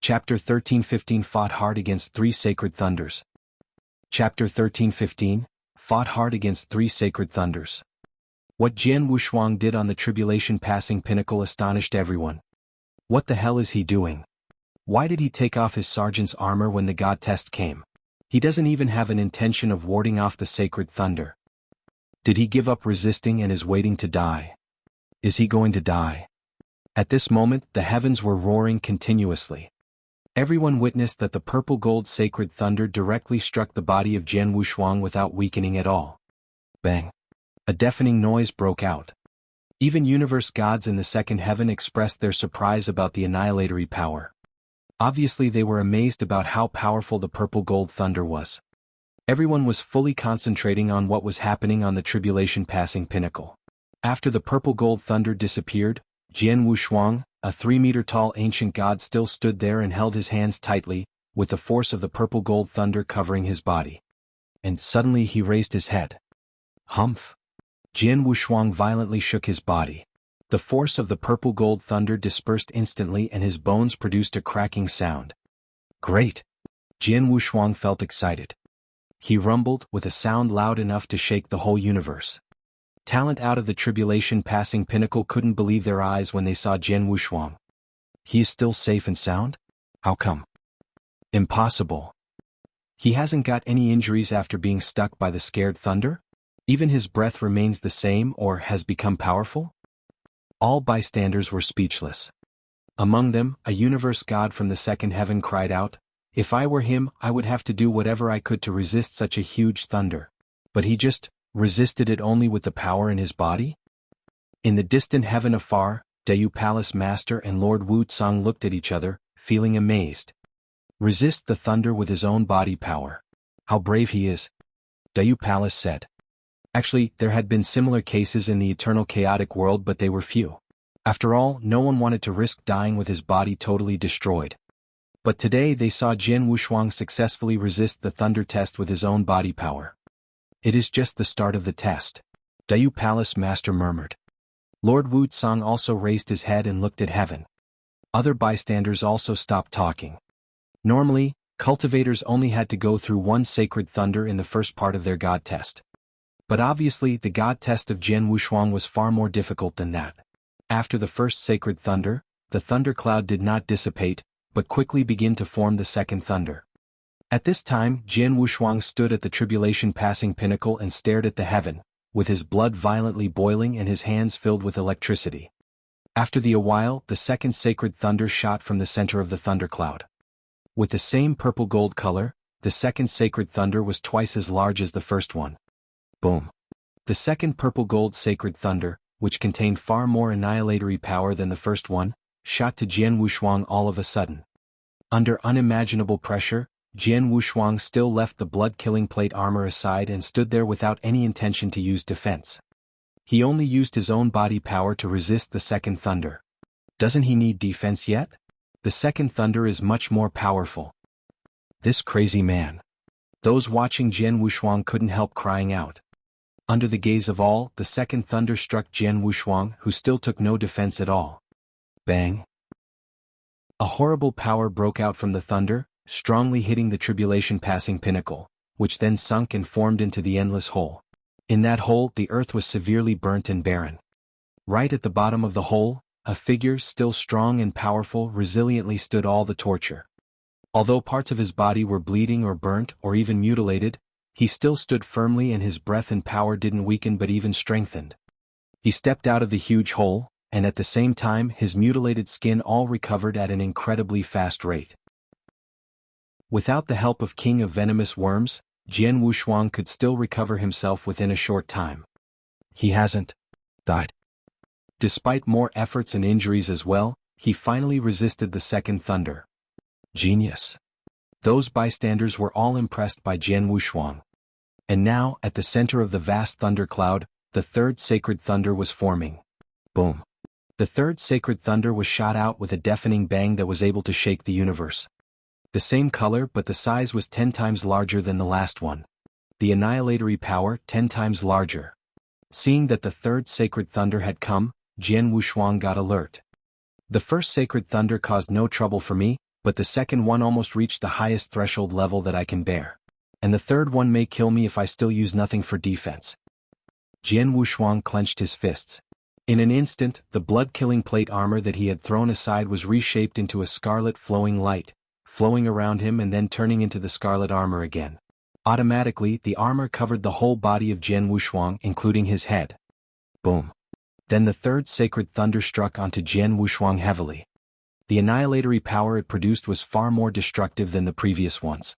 Chapter 13-15 Fought hard against 3 sacred thunders. Chapter 13-15 Fought hard against 3 sacred thunders. What Jian Wushuang did on the tribulation passing pinnacle astonished everyone. What the hell is he doing? Why did he take off his sergeant's armor when the god test came? He doesn't even have an intention of warding off the sacred thunder. Did he give up resisting and is waiting to die? Is he going to die? At this moment, the heavens were roaring continuously. Everyone witnessed that the purple gold sacred thunder directly struck the body of Jian Wushuang without weakening at all. Bang! A deafening noise broke out. Even universe gods in the second heaven expressed their surprise about the annihilatory power. Obviously they were amazed about how powerful the purple gold thunder was. Everyone was fully concentrating on what was happening on the tribulation passing pinnacle. After the purple gold thunder disappeared, Jian Wushuang, a 3-meter-tall ancient god, still stood there and held his hands tightly, with the force of the purple gold thunder covering his body. And suddenly he raised his head. Humph! Jian Wushuang violently shook his body. The force of the purple gold thunder dispersed instantly and his bones produced a cracking sound. Great! Jian Wushuang felt excited. He rumbled with a sound loud enough to shake the whole universe. Talent out of the tribulation passing pinnacle couldn't believe their eyes when they saw Jian Wushuang. He is still safe and sound? How come? Impossible. He hasn't got any injuries after being stuck by the scared thunder? Even his breath remains the same or has become powerful? All bystanders were speechless. Among them, a universe god from the second heaven cried out, "If I were him, I would have to do whatever I could to resist such a huge thunder. But he just resisted it only with the power in his body?" In the distant heaven afar, Dayu Palace Master and Lord Wushuang looked at each other, feeling amazed. Resist the thunder with his own body power. How brave he is, Dayu Palace said. Actually, there had been similar cases in the eternal chaotic world, but they were few. After all, no one wanted to risk dying with his body totally destroyed. But today they saw Jian Wushuang successfully resist the thunder test with his own body power. It is just the start of the test, Dayu Palace Master murmured. Lord Wushuang also raised his head and looked at heaven. Other bystanders also stopped talking. Normally, cultivators only had to go through one sacred thunder in the first part of their god test. But obviously the god test of Jian Wushuang was far more difficult than that. After the first sacred thunder, the thunder cloud did not dissipate, but quickly began to form the second thunder. At this time, Jian Wushuang stood at the tribulation passing pinnacle and stared at the heaven, with his blood violently boiling and his hands filled with electricity. After a while, the second sacred thunder shot from the center of the thundercloud. With the same purple-gold color, the second sacred thunder was twice as large as the first one. Boom! The second purple-gold sacred thunder, which contained far more annihilatory power than the first one, shot to Jian Wushuang all of a sudden. Under unimaginable pressure, Jian Wushuang still left the blood-killing plate armor aside and stood there without any intention to use defense. He only used his own body power to resist the second thunder. Doesn't he need defense yet? The second thunder is much more powerful. This crazy man. Those watching Jian Wushuang couldn't help crying out. Under the gaze of all, the second thunder struck Jian Wushuang, who still took no defense at all. Bang! A horrible power broke out from the thunder, strongly hitting the tribulation passing pinnacle, which then sunk and formed into the endless hole. In that hole, the earth was severely burnt and barren. Right at the bottom of the hole, a figure still strong and powerful resiliently stood all the torture. Although parts of his body were bleeding or burnt or even mutilated, he still stood firmly and his breath and power didn't weaken but even strengthened. He stepped out of the huge hole, and at the same time his mutilated skin all recovered at an incredibly fast rate. Without the help of King of Venomous Worms, Jian Wushuang could still recover himself within a short time. He hasn't died. Despite more efforts and injuries as well, he finally resisted the second thunder. Genius. Those bystanders were all impressed by Jian Wushuang. And now, at the center of the vast thundercloud, the third sacred thunder was forming. Boom. The third sacred thunder was shot out with a deafening bang that was able to shake the universe. The same color, but the size was 10 times larger than the last one. The annihilatory power 10 times larger. Seeing that the third sacred thunder had come, Jian Wushuang got alert. The first sacred thunder caused no trouble for me, but the second one almost reached the highest threshold level that I can bear. And the third one may kill me if I still use nothing for defense. Jian Wushuang clenched his fists. In an instant, the blood-killing plate armor that he had thrown aside was reshaped into a scarlet flowing light, flowing around him and then turning into the scarlet armor again. Automatically, the armor covered the whole body of Jian Wushuang, including his head. Boom. Then the third sacred thunder struck onto Jian Wushuang heavily. The annihilatory power it produced was far more destructive than the previous ones.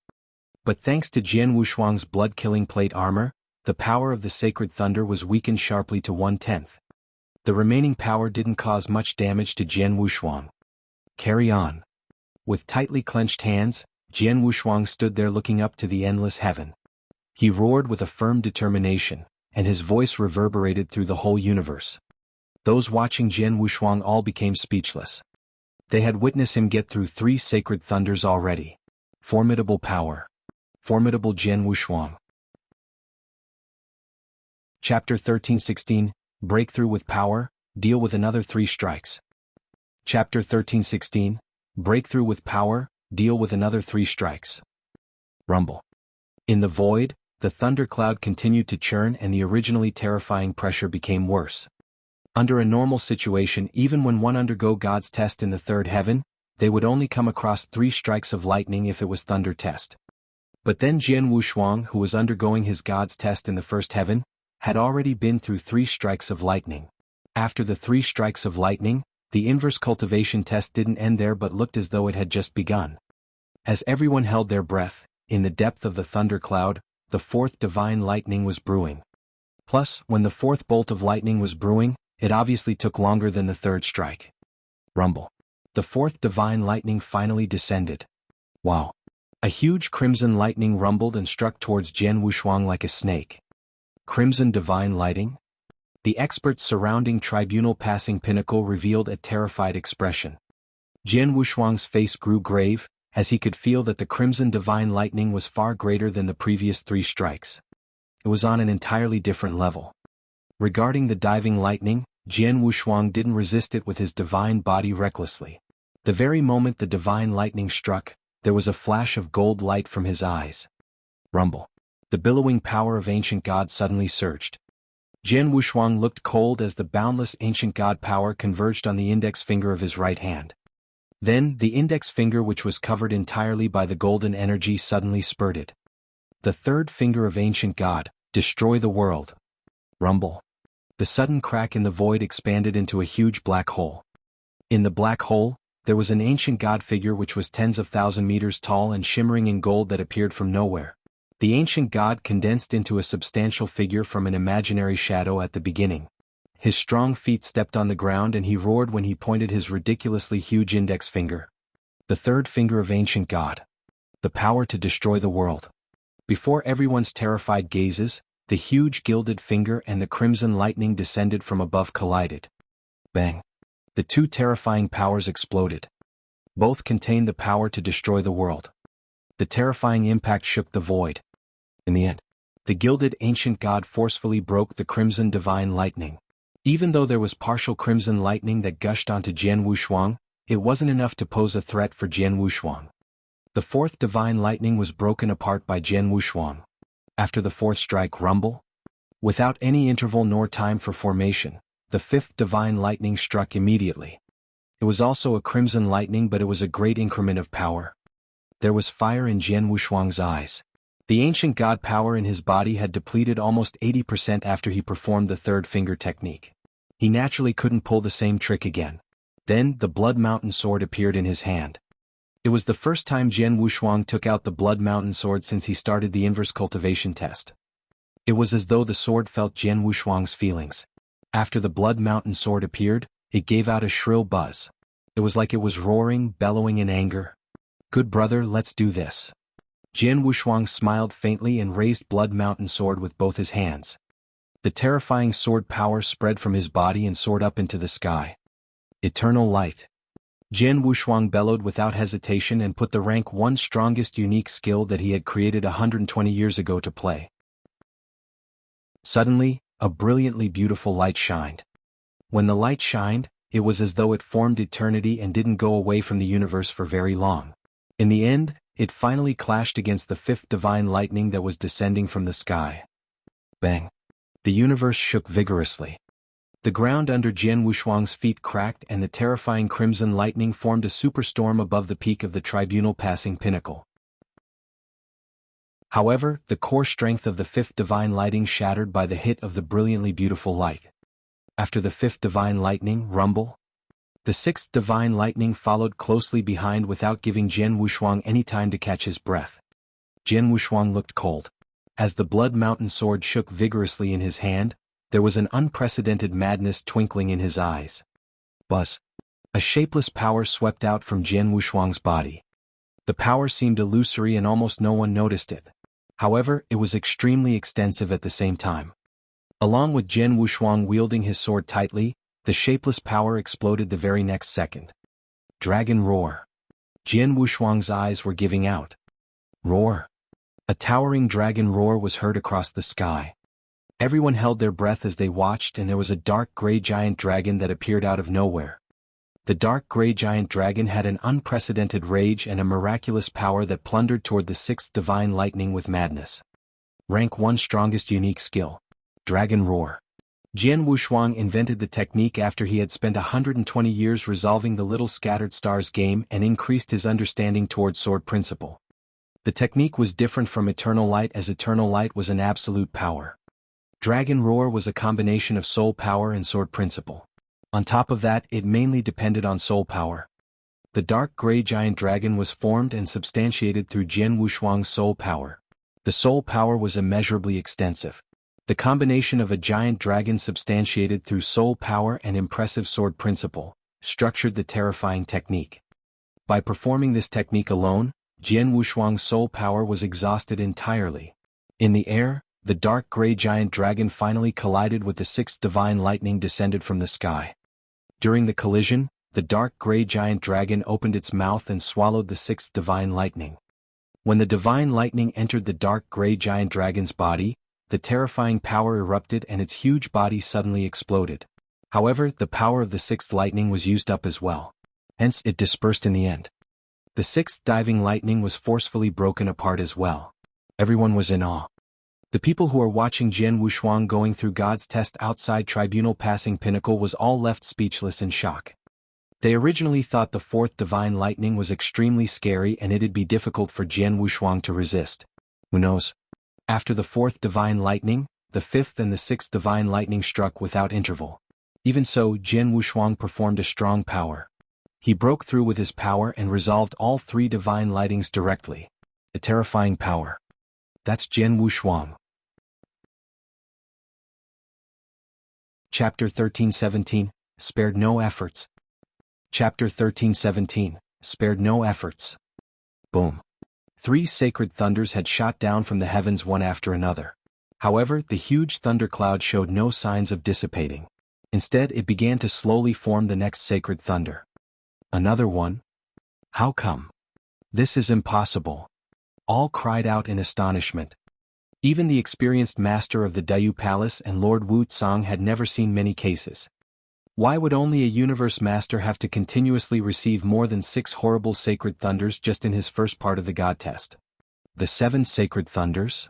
But thanks to Jian Wushuang's blood-killing plate armor, the power of the sacred thunder was weakened sharply to 1/10. The remaining power didn't cause much damage to Jian Wushuang. Carry on. With tightly clenched hands, Jian Wushuang stood there looking up to the endless heaven. He roared with a firm determination, and his voice reverberated through the whole universe. Those watching Jian Wushuang all became speechless. They had witnessed him get through 3 sacred thunders already. Formidable power. Formidable Jian Wushuang. Chapter 13:16, Breakthrough with Power, Deal with Another 3 Strikes. Chapter 13:16, Breakthrough with Power, Deal with Another 3 Strikes. Rumble. In the void, the thundercloud continued to churn and the originally terrifying pressure became worse. Under a normal situation, even when one undergo God's test in the third heaven, they would only come across 3 strikes of lightning if it was thunder test. But then Jian Wushuang, who was undergoing his God's test in the first heaven, had already been through 3 strikes of lightning. After the 3 strikes of lightning, the inverse cultivation test didn't end there but looked as though it had just begun. As everyone held their breath, in the depth of the thundercloud, the 4th divine lightning was brewing. Plus, when the 4th bolt of lightning was brewing, it obviously took longer than the 3rd strike. Rumble. The 4th divine lightning finally descended. Wow. A huge crimson lightning rumbled and struck towards Jian Wushuang like a snake. Crimson divine lighting? The experts surrounding tribunal passing pinnacle revealed a terrified expression. Jian Wushuang's face grew grave, as he could feel that the crimson divine lightning was far greater than the previous 3 strikes. It was on an entirely different level. Regarding the diving lightning, Jian Wushuang didn't resist it with his divine body recklessly. The very moment the divine lightning struck, there was a flash of gold light from his eyes. Rumble. The billowing power of ancient God suddenly surged. Jian Wushuang looked cold as the boundless ancient God power converged on the index finger of his right hand. Then, the index finger, which was covered entirely by the golden energy, suddenly spurted. The 3rd finger of ancient God, destroy the world. Rumble. The sudden crack in the void expanded into a huge black hole. In the black hole, there was an ancient God figure which was tens of thousand meters tall and shimmering in gold that appeared from nowhere. The ancient God condensed into a substantial figure from an imaginary shadow at the beginning. His strong feet stepped on the ground and he roared when he pointed his ridiculously huge index finger. The 3rd finger of ancient God. The power to destroy the world. Before everyone's terrified gazes, the huge gilded finger and the crimson lightning descended from above collided. Bang. The 2 terrifying powers exploded. Both contained the power to destroy the world. The terrifying impact shook the void. In the end, the gilded ancient God forcefully broke the crimson divine lightning. Even though there was partial crimson lightning that gushed onto Jian Wushuang, it wasn't enough to pose a threat for Jian Wushuang. The 4th divine lightning was broken apart by Jian Wushuang. After the 4th strike, rumble? Without any interval nor time for formation, the 5th divine lightning struck immediately. It was also a crimson lightning, but it was a great increment of power. There was fire in Jian Wushuang's eyes. The ancient God power in his body had depleted almost 80% after he performed the 3rd finger technique. He naturally couldn't pull the same trick again. Then, the Blood Mountain Sword appeared in his hand. It was the first time Jian Wushuang took out the Blood Mountain Sword since he started the inverse cultivation test. It was as though the sword felt Jian Wushuang's feelings. After the Blood Mountain Sword appeared, it gave out a shrill buzz. It was like it was roaring, bellowing in anger. Good brother, let's do this. Jian Wushuang smiled faintly and raised Blood Mountain Sword with both his hands. The terrifying sword power spread from his body and soared up into the sky. Eternal light. Jian Wushuang bellowed without hesitation and put the rank 1 strongest unique skill that he had created 120 years ago to play. Suddenly, a brilliantly beautiful light shined. When the light shined, it was as though it formed eternity and didn't go away from the universe for very long. In the end, it finally clashed against the fifth divine lightning that was descending from the sky. Bang! The universe shook vigorously. The ground under Jian Wushuang's feet cracked and the terrifying crimson lightning formed a superstorm above the peak of the tribunal passing pinnacle. However, the core strength of the fifth divine lightning shattered by the hit of the brilliantly beautiful light. After the fifth divine lightning rumble, the sixth divine lightning followed closely behind without giving Jian Wushuang any time to catch his breath. Jian Wushuang looked cold. As the blood mountain sword shook vigorously in his hand, there was an unprecedented madness twinkling in his eyes. Buzz! A shapeless power swept out from Jian Wushuang's body. The power seemed illusory and almost no one noticed it. However, it was extremely extensive at the same time. Along with Jian Wushuang wielding his sword tightly, the shapeless power exploded the very next second. Dragon roar. Jian Wushuang's eyes were giving out. Roar. A towering dragon roar was heard across the sky. Everyone held their breath as they watched, and there was a dark gray giant dragon that appeared out of nowhere. The dark gray giant dragon had an unprecedented rage and a miraculous power that plundered toward the sixth divine lightning with madness. Rank 1 strongest unique skill. Dragon roar. Jian Wushuang invented the technique after he had spent 120 years resolving the Little Scattered Stars game and increased his understanding toward sword principle. The technique was different from Eternal Light, as Eternal Light was an absolute power. Dragon roar was a combination of soul power and sword principle. On top of that, it mainly depended on soul power. The dark gray giant dragon was formed and substantiated through Jian Wushuang's soul power. The soul power was immeasurably extensive. The combination of a giant dragon substantiated through soul power and impressive sword principle structured the terrifying technique. By performing this technique alone, Jian Wushuang's soul power was exhausted entirely. In the air, the dark gray giant dragon finally collided with the sixth divine lightning descended from the sky. During the collision, the dark gray giant dragon opened its mouth and swallowed the sixth divine lightning. When the divine lightning entered the dark gray giant dragon's body, the terrifying power erupted and its huge body suddenly exploded. However, the power of the sixth lightning was used up as well. Hence, it dispersed in the end. The sixth diving lightning was forcefully broken apart as well. Everyone was in awe. The people who are watching Jian Wushuang going through God's test outside tribunal passing pinnacle was all left speechless in shock. They originally thought the fourth divine lightning was extremely scary and it'd be difficult for Jian Wushuang to resist. Who knows? After the fourth divine lightning, the fifth and the sixth divine lightning struck without interval. Even so, Jian Wushuang performed a strong power. He broke through with his power and resolved all three divine lightnings directly. A terrifying power. That's Jian Wushuang. Chapter 13:17, Spared no efforts. Chapter 13:17, Spared no efforts. Boom. 3 sacred thunders had shot down from the heavens one after another. However, the huge thundercloud showed no signs of dissipating. Instead, it began to slowly form the next sacred thunder. Another one? How come? This is impossible. All cried out in astonishment. Even the experienced master of the Dayu Palace and Lord Wushuang had never seen many cases. Why would only a universe master have to continuously receive more than 6 horrible sacred thunders just in his first part of the God test? The 7 sacred thunders?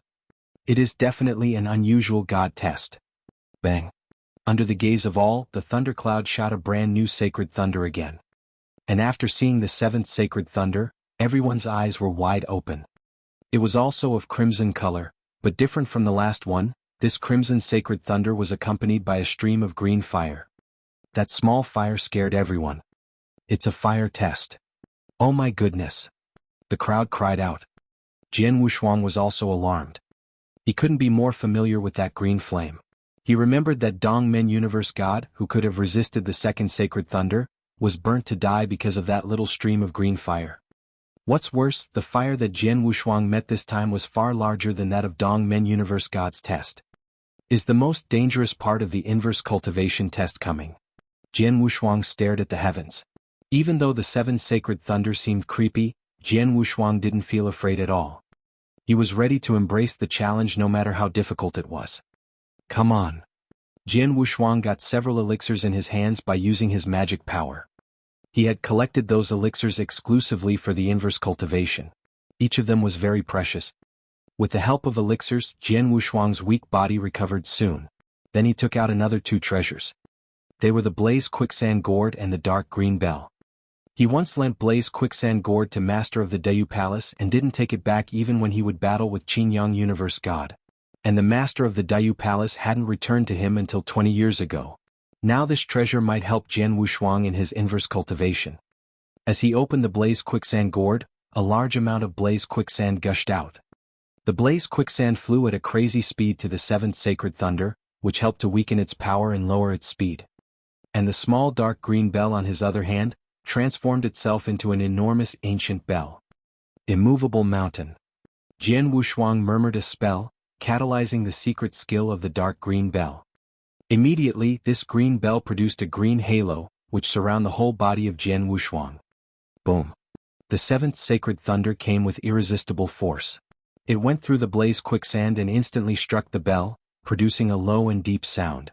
It is definitely an unusual God test. Bang! Under the gaze of all, the thundercloud shot a brand new sacred thunder again. And after seeing the 7th sacred thunder, everyone's eyes were wide open. It was also of crimson color, but different from the last one. This crimson sacred thunder was accompanied by a stream of green fire. That small fire scared everyone. It's a fire test. Oh my goodness! The crowd cried out. Jian Wushuang was also alarmed. He couldn't be more familiar with that green flame. He remembered that Dongmen Universe God, who could have resisted the second sacred thunder, was burnt to die because of that little stream of green fire. What's worse, the fire that Jian Wushuang met this time was far larger than that of Dongmen Universe God's test. Is the most dangerous part of the inverse cultivation test coming? Jian Wushuang stared at the heavens. Even though the 7 sacred thunders seemed creepy, Jian Wushuang didn't feel afraid at all. He was ready to embrace the challenge no matter how difficult it was. Come on. Jian Wushuang got several elixirs in his hands by using his magic power. He had collected those elixirs exclusively for the inverse cultivation. Each of them was very precious. With the help of elixirs, Jian Wushuang's weak body recovered soon. Then he took out another 2 treasures. They were the Blaze Quicksand Gourd and the Dark Green Bell. He once lent Blaze Quicksand Gourd to Master of the Dayu Palace and didn't take it back even when he would battle with Qingyang Universe God. And the Master of the Dayu Palace hadn't returned to him until 20 years ago. Now this treasure might help Jian Wushuang in his inverse cultivation. As he opened the Blaze Quicksand Gourd, a large amount of Blaze Quicksand gushed out. The Blaze Quicksand flew at a crazy speed to the 7th Sacred Thunder, which helped to weaken its power and lower its speed. And the small dark green bell on his other hand, transformed itself into an enormous ancient bell. Immovable mountain. Jian Wushuang murmured a spell, catalyzing the secret skill of the dark green bell. Immediately, this green bell produced a green halo, which surround the whole body of Jian Wushuang. Boom. The 7th Sacred Thunder came with irresistible force. It went through the Blaze Quicksand and instantly struck the bell, producing a low and deep sound.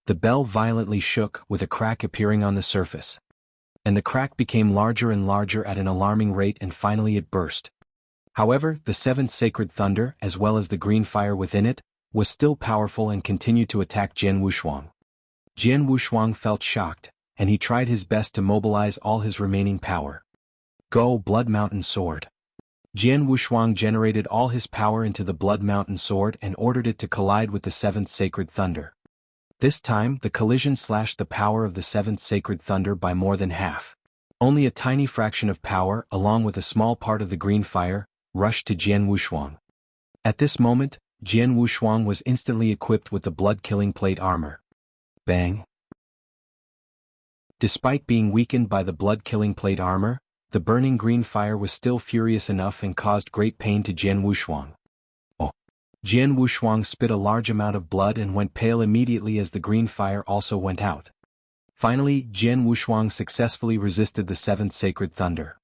The bell violently shook, with a crack appearing on the surface. And the crack became larger and larger at an alarming rate, and finally it burst. However, the 7th Sacred Thunder, as well as the green fire within it, was still powerful and continued to attack Jian Wushuang. Jian Wushuang felt shocked, and he tried his best to mobilize all his remaining power. Go Blood Mountain Sword. Jian Wushuang generated all his power into the Blood Mountain Sword and ordered it to collide with the 7th Sacred Thunder. This time, the collision slashed the power of the 7th Sacred Thunder by more than half. Only a tiny fraction of power, along with a small part of the green fire, rushed to Jian Wushuang. At this moment, Jian Wushuang was instantly equipped with the blood-killing plate armor. Bang! Despite being weakened by the blood-killing plate armor, the burning green fire was still furious enough and caused great pain to Jian Wushuang. Oh! Jian Wushuang spit a large amount of blood and went pale immediately as the green fire also went out. Finally, Jian Wushuang successfully resisted the 7th Sacred Thunder.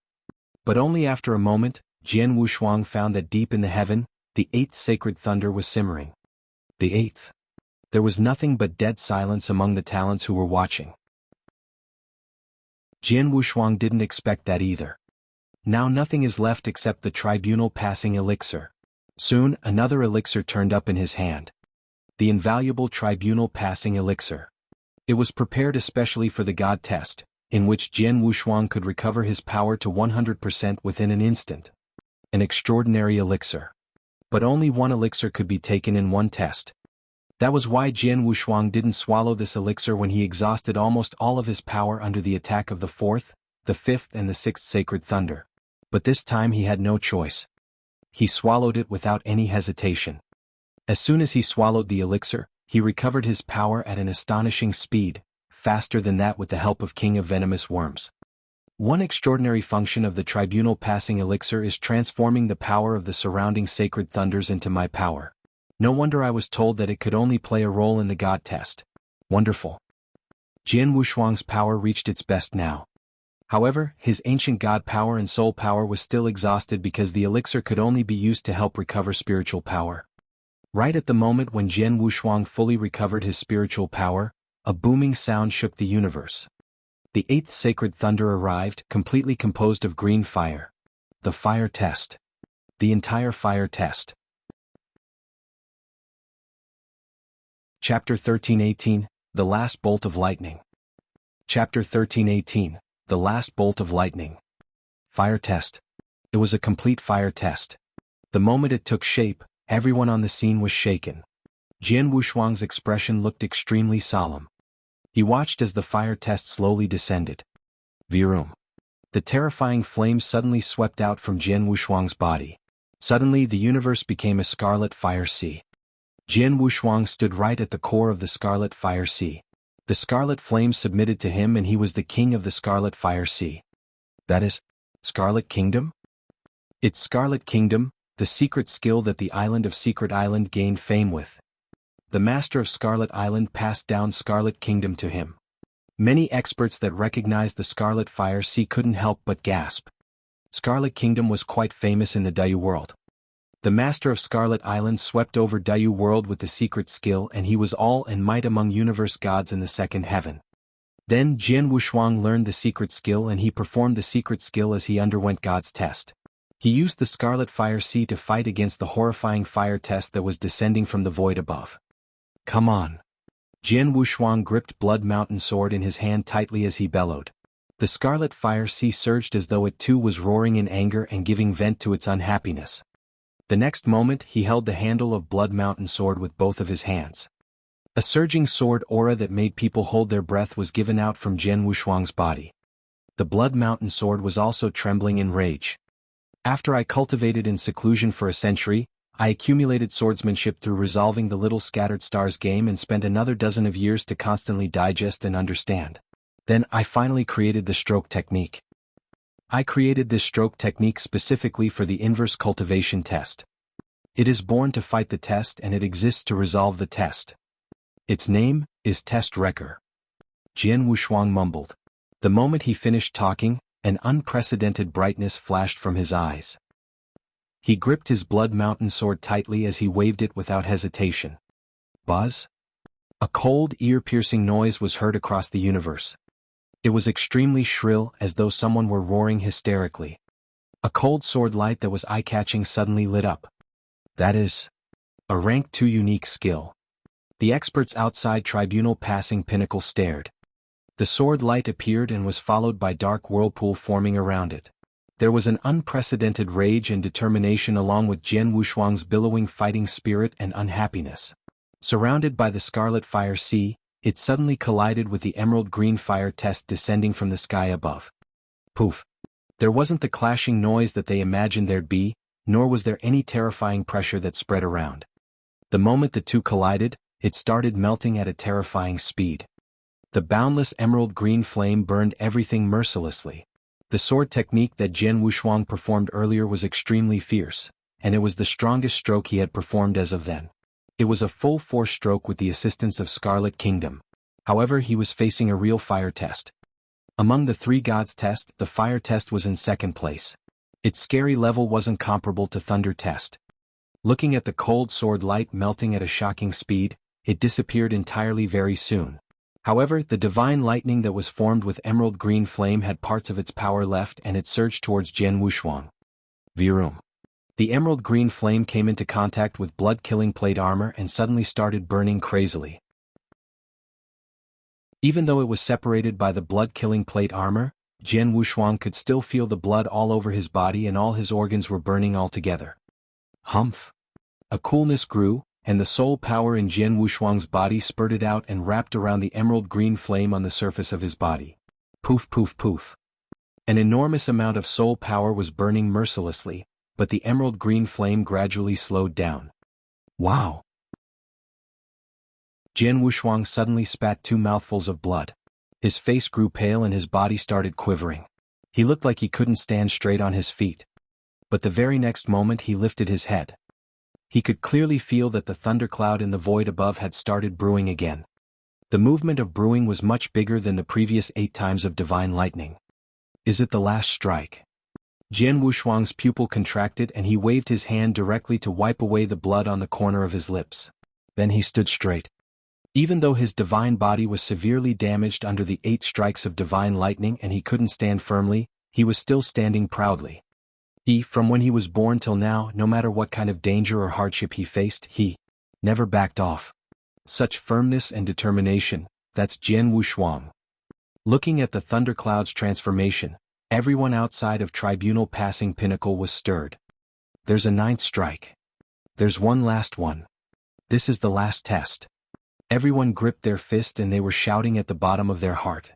But only after a moment, Jian Wushuang found that deep in the heaven, the 8th Sacred Thunder was simmering. The 8th. There was nothing but dead silence among the talents who were watching. Jian Wushuang didn't expect that either. Now nothing is left except the tribunal passing elixir. Soon, another elixir turned up in his hand. The invaluable tribunal passing elixir. It was prepared especially for the God test, in which Jian Wushuang could recover his power to 100% within an instant. An extraordinary elixir. But only one elixir could be taken in one test. That was why Jian Wushuang didn't swallow this elixir when he exhausted almost all of his power under the attack of the 4th, the 5th and the 6th Sacred Thunder. But this time he had no choice. He swallowed it without any hesitation. As soon as he swallowed the elixir, he recovered his power at an astonishing speed, faster than that with the help of King of Venomous Worms. One extraordinary function of the tribunal passing elixir is transforming the power of the surrounding sacred thunders into my power. No wonder I was told that it could only play a role in the God test. Wonderful. Jian Wushuang's power reached its best now. However, his ancient God power and soul power was still exhausted because the elixir could only be used to help recover spiritual power. Right at the moment when Jian Wushuang fully recovered his spiritual power, a booming sound shook the universe. The 8th sacred thunder arrived, completely composed of green fire. The fire test. The entire fire test. Chapter 13:18, The Last Bolt of Lightning. Chapter 13:18, The Last Bolt of Lightning. Fire test. It was a complete fire test. The moment it took shape, everyone on the scene was shaken. Jian Wushuang's expression looked extremely solemn. He watched as the fire test slowly descended. Vroom. The terrifying flames suddenly swept out from Jian Wushuang's body. Suddenly the universe became a scarlet fire sea. Jian Wushuang stood right at the core of the scarlet fire sea. The scarlet flames submitted to him and he was the king of the scarlet fire sea. That is, Scarlet Kingdom? It's Scarlet Kingdom, the secret skill that the island of Secret Island gained fame with. The master of Scarlet Island passed down Scarlet Kingdom to him. Many experts that recognized the Scarlet Fire Sea couldn't help but gasp. Scarlet Kingdom was quite famous in the Dayu world. The master of Scarlet Island swept over Dayu world with the secret skill and he was all and might among universe gods in the second heaven. Then Jian Wushuang learned the secret skill and he performed the secret skill as he underwent God's test. He used the scarlet fire sea to fight against the horrifying fire test that was descending from the void above. Come on. Jian Wushuang gripped Blood Mountain sword in his hand tightly as he bellowed. The scarlet fire sea surged as though it too was roaring in anger and giving vent to its unhappiness. The next moment he held the handle of Blood Mountain sword with both of his hands. A surging sword aura that made people hold their breath was given out from Jian Wushuang's body. The Blood Mountain sword was also trembling in rage. After I cultivated in seclusion for a century, I accumulated swordsmanship through resolving the Little Scattered Stars game and spent another dozen of years to constantly digest and understand. Then I finally created the stroke technique. I created this stroke technique specifically for the inverse cultivation test. It is born to fight the test and it exists to resolve the test. Its name is Test Wrecker. Jian Wushuang mumbled. The moment he finished talking, an unprecedented brightness flashed from his eyes. He gripped his Blood Mountain sword tightly as he waved it without hesitation. Buzz? A cold, ear-piercing noise was heard across the universe. It was extremely shrill, as though someone were roaring hysterically. A cold sword light that was eye-catching suddenly lit up. That is a rank 2 unique skill. The experts outside Tribunal Passing Pinnacle stared. The sword light appeared and was followed by dark whirlpool forming around it. There was an unprecedented rage and determination along with Jian Wushuang's billowing fighting spirit and unhappiness. Surrounded by the scarlet fire sea, it suddenly collided with the emerald green fire test descending from the sky above. Poof! There wasn't the clashing noise that they imagined there'd be, nor was there any terrifying pressure that spread around. The moment the two collided, it started melting at a terrifying speed. The boundless emerald green flame burned everything mercilessly. The sword technique that Jian Wushuang performed earlier was extremely fierce, and it was the strongest stroke he had performed as of then. It was a full-force stroke with the assistance of Scarlet Kingdom. However, he was facing a real fire test. Among the 3 gods test, the fire test was in second place. Its scary level wasn't comparable to Thunder test. Looking at the cold sword light melting at a shocking speed, it disappeared entirely very soon. However, the divine lightning that was formed with emerald green flame had parts of its power left and it surged towards Jian Wushuang. Virum. The emerald green flame came into contact with blood-killing plate armor and suddenly started burning crazily. Even though it was separated by the blood-killing plate armor, Jian Wushuang could still feel the blood all over his body and all his organs were burning altogether. Humph! A coolness grew, and the soul power in Jian Wushuang's body spurted out and wrapped around the emerald green flame on the surface of his body. Poof poof poof. An enormous amount of soul power was burning mercilessly, but the emerald green flame gradually slowed down. Wow! Jian Wushuang suddenly spat 2 mouthfuls of blood. His face grew pale and his body started quivering. He looked like he couldn't stand straight on his feet. But the very next moment he lifted his head. He could clearly feel that the thundercloud in the void above had started brewing again. The movement of brewing was much bigger than the previous 8 times of divine lightning. Is it the last strike? Jian Wushuang's pupil contracted and he waved his hand directly to wipe away the blood on the corner of his lips. Then he stood straight. Even though his divine body was severely damaged under the 8 strikes of divine lightning and he couldn't stand firmly, he was still standing proudly. From when he was born till now, no matter what kind of danger or hardship he faced, he never backed off. Such firmness and determination, that's Jian Wushuang. Looking at the thundercloud's transformation, everyone outside of Tribunal Passing Pinnacle was stirred. There's a 9th strike. There's one last one. This is the last test. Everyone gripped their fist and they were shouting at the bottom of their heart.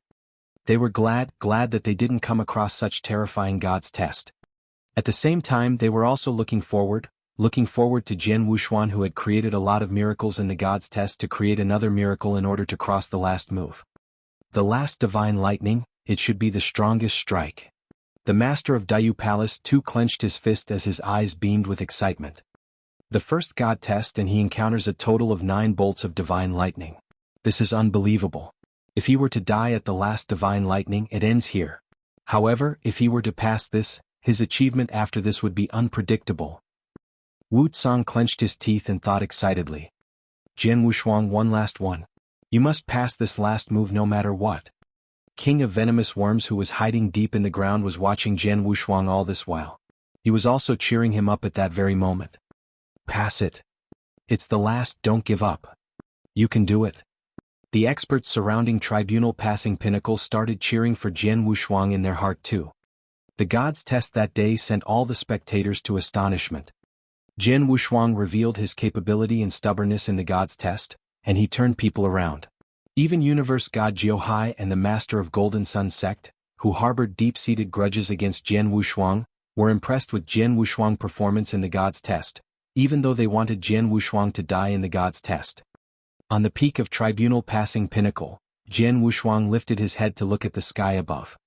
They were glad that they didn't come across such terrifying God's test. At the same time, they were also looking forward to Jian Wushuang, who had created a lot of miracles in the God's test, to create another miracle in order to cross the last move. The last divine lightning, it should be the strongest strike. The master of Dayu Palace too clenched his fist as his eyes beamed with excitement. The first God test and he encounters a total of 9 bolts of divine lightning. This is unbelievable. If he were to die at the last divine lightning, it ends here. However, if he were to pass this, his achievement after this would be unpredictable. Wushuang clenched his teeth and thought excitedly. Jian Wushuang, one last one. You must pass this last move no matter what. king of venomous worms who was hiding deep in the ground, was watching Jian Wushuang all this while. He was also cheering him up at that very moment. Pass it. It's the last, don't give up. You can do it. The experts surrounding Tribunal Passing Pinnacle started cheering for Jian Wushuang in their heart too. The God's test that day sent all the spectators to astonishment. Jian Wushuang revealed his capability and stubbornness in the God's test, and he turned people around. Even Universe God Jiuhai and the Master of Golden Sun sect, who harbored deep-seated grudges against Jian Wushuang, were impressed with Jian Wushuang's performance in the God's test, even though they wanted Jian Wushuang to die in the God's test. On the peak of Tribunal Passing Pinnacle, Jian Wushuang lifted his head to look at the sky above.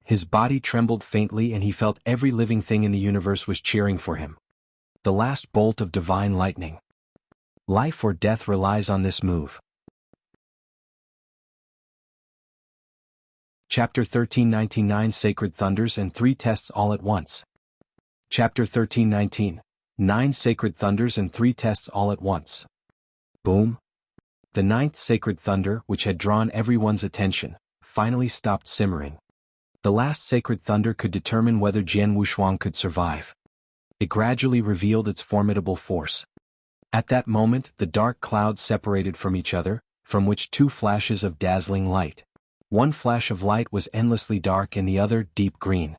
His body trembled faintly and he felt every living thing in the universe was cheering for him. The last bolt of divine lightning. Life or death relies on this move. Chapter 13:19 Sacred Thunders and 3 Tests all at once. Chapter 13:19 9 Sacred Thunders and 3 Tests all at once. Boom. The 9th sacred thunder, which had drawn everyone's attention, finally stopped simmering. The last sacred thunder could determine whether Jian Wushuang could survive. It gradually revealed its formidable force. At that moment, the dark clouds separated from each other, from which 2 flashes of dazzling light. One flash of light was endlessly dark and the other deep green.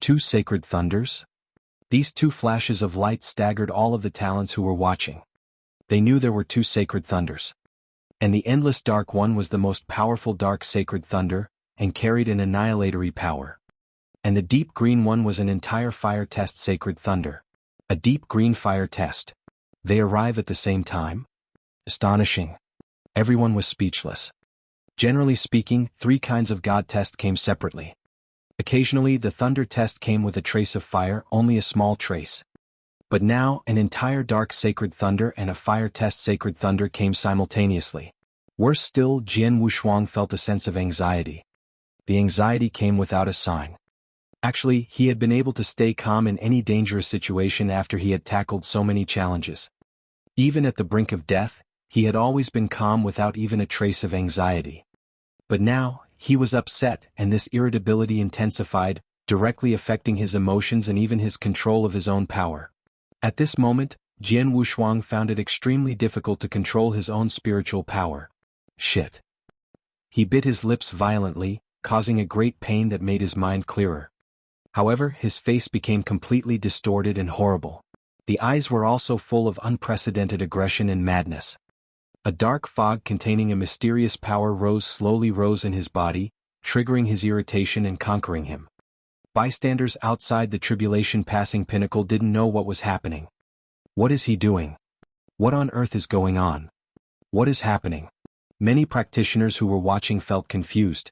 2 sacred thunders? These 2 flashes of light staggered all of the talents who were watching. They knew there were 2 sacred thunders. And the endless dark one was the most powerful dark sacred thunder, and carried an annihilatory power. And the deep green one was an entire fire test sacred thunder. A deep green fire test. They arrive at the same time? Astonishing. Everyone was speechless. Generally speaking, 3 kinds of God test came separately. Occasionally the thunder test came with a trace of fire, only a small trace. But now, an entire dark sacred thunder and a fire test sacred thunder came simultaneously. Worse still, Jian Wushuang felt a sense of anxiety. The anxiety came without a sign. Actually, he had been able to stay calm in any dangerous situation after he had tackled so many challenges. Even at the brink of death, he had always been calm without even a trace of anxiety. But now, he was upset, and this irritability intensified, directly affecting his emotions and even his control of his own power. At this moment, Jian Wushuang found it extremely difficult to control his own spiritual power. Shit. He bit his lips violently, causing a great pain that made his mind clearer. However, his face became completely distorted and horrible. The eyes were also full of unprecedented aggression and madness. A dark fog containing a mysterious power slowly rose in his body, triggering his irritation and conquering him. Bystanders outside the Tribulation Passing Pinnacle didn't know what was happening. What is he doing? What on earth is going on? What is happening? Many practitioners who were watching felt confused.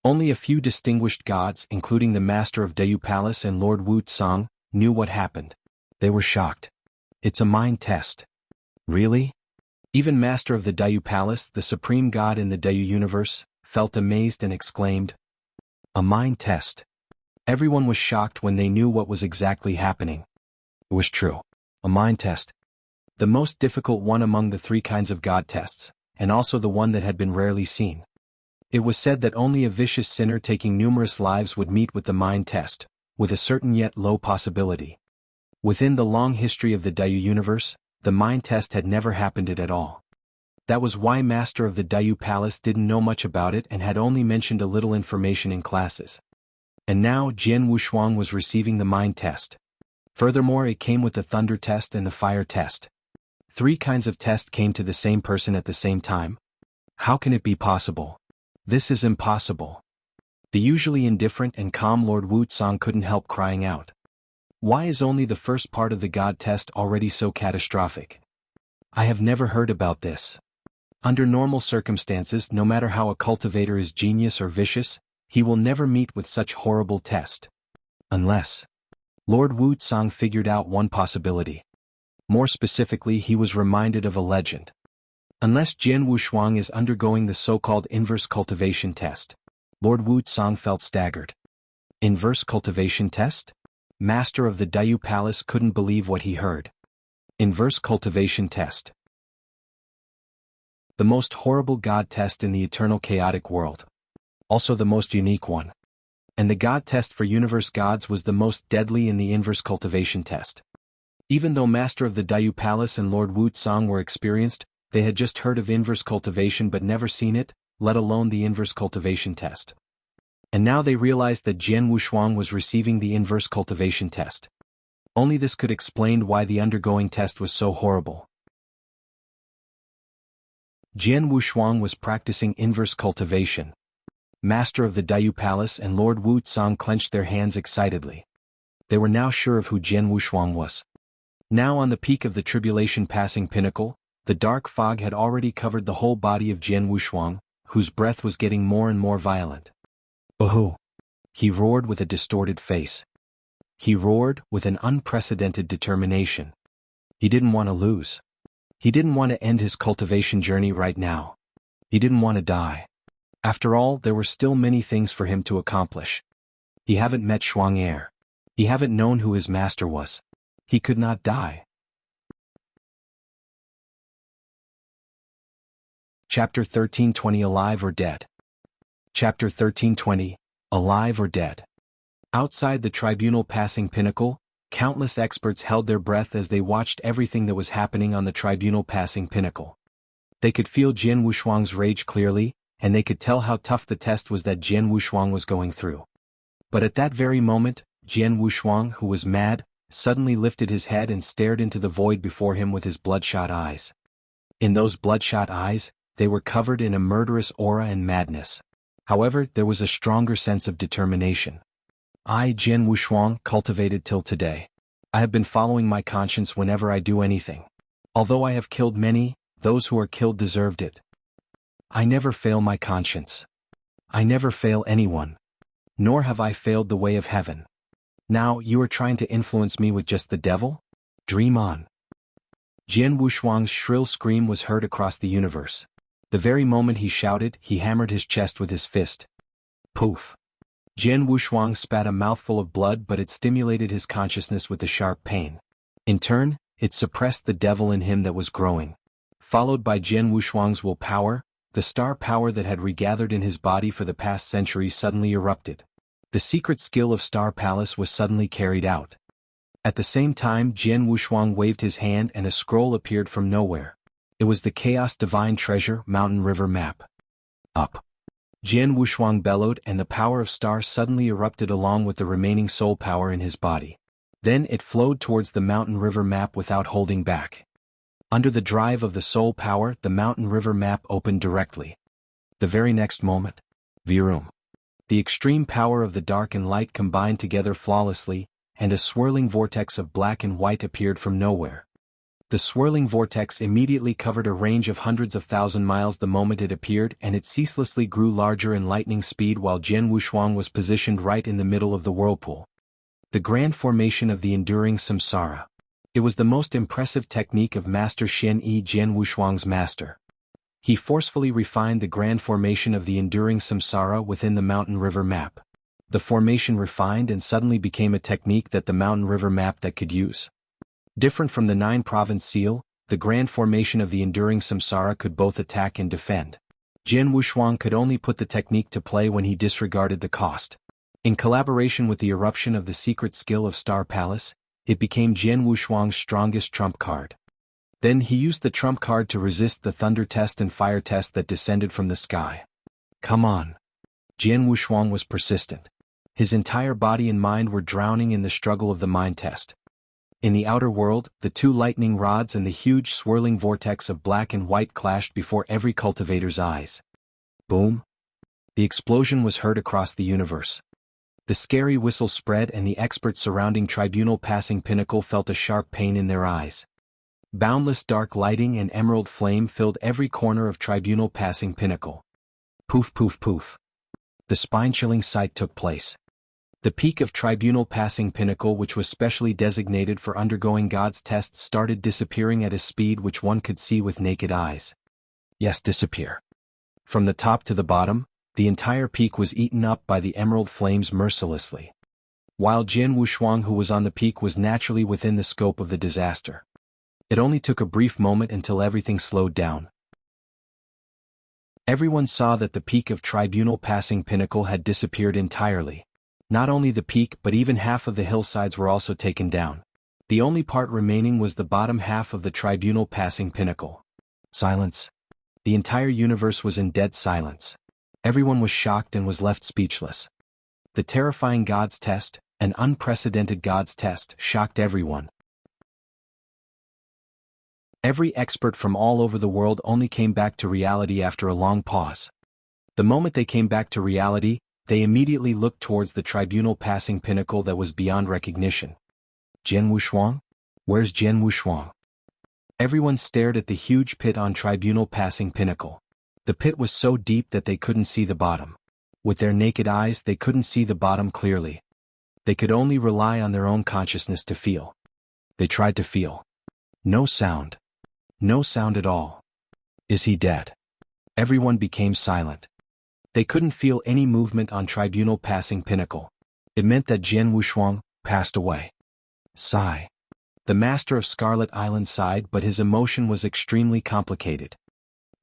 Only a few distinguished gods, including the Master of Dayu Palace and Lord Wushuang, knew what happened. They were shocked. It's a mind test. Really? Even Master of the Dayu Palace, the supreme god in the Dayu universe, felt amazed and exclaimed, "A mind test." Everyone was shocked when they knew what was exactly happening. It was true. A mind test. The most difficult one among the 3 kinds of god tests, and also the one that had been rarely seen. It was said that only a vicious sinner taking numerous lives would meet with the mind test, with a certain yet low possibility. Within the long history of the Dayu universe, the mind test had never happened at all. That was why Master of the Dayu Palace didn't know much about it and had only mentioned a little information in classes. And now Jian Wushuang was receiving the mind test. Furthermore, it came with the thunder test and the fire test. 3 kinds of test came to the same person at the same time. How can it be possible? This is impossible. The usually indifferent and calm Lord Wushuang couldn't help crying out. Why is only the first part of the God test already so catastrophic? I have never heard about this. Under normal circumstances, no matter how a cultivator is genius or vicious, he will never meet with such horrible test. Unless Lord Wushuang figured out one possibility. More specifically, he was reminded of a legend. Unless Jian Wushuang is undergoing the so-called inverse cultivation test. Lord Wushuang felt staggered. Inverse cultivation test? Master of the Dayu Palace couldn't believe what he heard. Inverse cultivation test. The most horrible god test in the eternal chaotic world. Also the most unique one. And the God test for universe gods was the most deadly in the inverse cultivation test. Even though Master of the Dayu Palace and Lord Wushuang were experienced, they had just heard of inverse cultivation but never seen it, let alone the inverse cultivation test. And now they realized that Jian Wushuang was receiving the inverse cultivation test. Only this could explain why the undergoing test was so horrible. Jian Wushuang was practicing inverse cultivation. Master of the Dayu Palace and Lord Wushuang clenched their hands excitedly. They were now sure of who Jian Wushuang was. Now on the peak of the tribulation passing pinnacle, the dark fog had already covered the whole body of Jian Wushuang, whose breath was getting more and more violent. "Oh!" he roared with a distorted face. He roared with an unprecedented determination. He didn't want to lose. He didn't want to end his cultivation journey right now. He didn't want to die. After all, there were still many things for him to accomplish. He hadn't met Shuang Er. He hadn't known who his master was. He could not die. Chapter 13:20 Alive or Dead. Chapter 13:20 Alive or Dead. Outside the tribunal passing pinnacle, countless experts held their breath as they watched everything that was happening on the tribunal passing pinnacle. They could feel Jian Wushuang's rage clearly, and they could tell how tough the test was that Jian Wushuang was going through. But at that very moment, Jian Wushuang, who was mad, suddenly lifted his head and stared into the void before him with his bloodshot eyes. In those bloodshot eyes, they were covered in a murderous aura and madness. However, there was a stronger sense of determination. I, Jian Wushuang, cultivated till today. I have been following my conscience whenever I do anything. Although I have killed many, those who are killed deserved it. I never fail my conscience. I never fail anyone. Nor have I failed the way of heaven. Now, you are trying to influence me with just the devil? Dream on. Jian Wushuang's shrill scream was heard across the universe. The very moment he shouted, he hammered his chest with his fist. Poof. Jian Wushuang spat a mouthful of blood, but it stimulated his consciousness with a sharp pain. In turn, it suppressed the devil in him that was growing. Followed by Jian Wushuang's willpower, the star power that had regathered in his body for the past century suddenly erupted. The secret skill of Star Palace was suddenly carried out. At the same time, Jian Wushuang waved his hand and a scroll appeared from nowhere. It was the Chaos Divine Treasure Mountain River Map. Up. Jian Wushuang bellowed, and the power of Star suddenly erupted along with the remaining soul power in his body. Then it flowed towards the Mountain River Map without holding back. Under the drive of the soul power, the Mountain River Map opened directly. The very next moment, Virum. The extreme power of the dark and light combined together flawlessly, and a swirling vortex of black and white appeared from nowhere. The swirling vortex immediately covered a range of hundreds of thousand miles the moment it appeared, and it ceaselessly grew larger in lightning speed while Jian Wushuang was positioned right in the middle of the whirlpool. The grand formation of the enduring samsara. It was the most impressive technique of Master Shen Yi, Jian Wushuang's master. He forcefully refined the grand formation of the enduring samsara within the Mountain River Map. The formation refined and suddenly became a technique that the Mountain River Map that could use. Different from the 9-province seal, the grand formation of the enduring samsara could both attack and defend. Jian Wushuang could only put the technique to play when he disregarded the cost. In collaboration with the eruption of the secret skill of Star Palace, it became Jian Wushuang's strongest trump card. Then he used the trump card to resist the thunder test and fire test that descended from the sky. Come on. Jian Wushuang was persistent. His entire body and mind were drowning in the struggle of the mind test. In the outer world, the two lightning rods and the huge swirling vortex of black and white clashed before every cultivator's eyes. Boom! The explosion was heard across the universe. The scary whistle spread and the experts surrounding Tribunal Passing Pinnacle felt a sharp pain in their eyes. Boundless dark lighting and emerald flame filled every corner of Tribunal Passing Pinnacle. Poof poof poof. The spine-chilling sight took place. The peak of Tribunal Passing Pinnacle, which was specially designated for undergoing God's test, started disappearing at a speed which one could see with naked eyes. Yes, disappear. From the top to the bottom, the entire peak was eaten up by the emerald flames mercilessly. While Jian Wushuang, who was on the peak, was naturally within the scope of the disaster. It only took a brief moment until everything slowed down. Everyone saw that the peak of Tribunal Passing Pinnacle had disappeared entirely. Not only the peak but even half of the hillsides were also taken down. The only part remaining was the bottom half of the Tribunal Passing Pinnacle. Silence. The entire universe was in dead silence. Everyone was shocked and was left speechless. The terrifying God's test, an unprecedented God's test, shocked everyone. Every expert from all over the world only came back to reality after a long pause. The moment they came back to reality, they immediately looked towards the Tribunal Passing Pinnacle that was beyond recognition. Jian Wushuang? Where's Jian Wushuang? Everyone stared at the huge pit on Tribunal Passing Pinnacle. The pit was so deep that they couldn't see the bottom. With their naked eyes they couldn't see the bottom clearly. They could only rely on their own consciousness to feel. They tried to feel. No sound. No sound at all. Is he dead? Everyone became silent. They couldn't feel any movement on Tribunal Passing Pinnacle. It meant that Jian Wushuang passed away. Sigh. The master of Scarlet Island sighed, but his emotion was extremely complicated.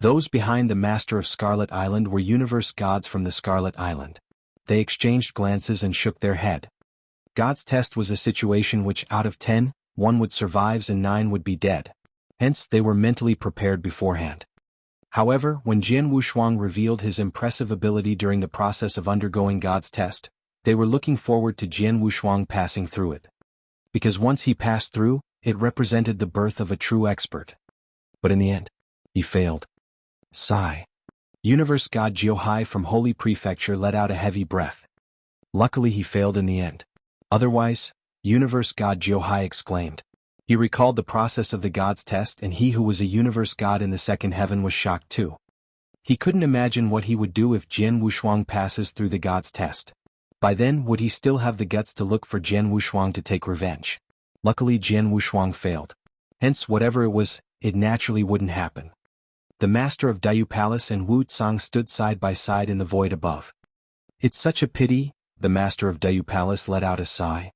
Those behind the master of Scarlet Island were universe gods from the Scarlet Island. They exchanged glances and shook their head. God's test was a situation which out of 10, 1 would survive and 9 would be dead. Hence, they were mentally prepared beforehand. However, when Jian Wushuang revealed his impressive ability during the process of undergoing God's test, they were looking forward to Jian Wushuang passing through it. Because once he passed through, it represented the birth of a true expert. But in the end, he failed. Sigh. Universe God Jiuhai from Holy Prefecture let out a heavy breath. Luckily he failed in the end. Otherwise, Universe God Jiuhai exclaimed. He recalled the process of the God's test, and he who was a universe god in the second heaven was shocked too. He couldn't imagine what he would do if Jian Wushuang passes through the God's test. By then, would he still have the guts to look for Jian Wushuang to take revenge? Luckily Jian Wushuang failed. Hence, whatever it was, it naturally wouldn't happen. The master of Dayu Palace and Wu Tsang stood side by side in the void above. It's such a pity, the master of Dayu Palace let out a sigh.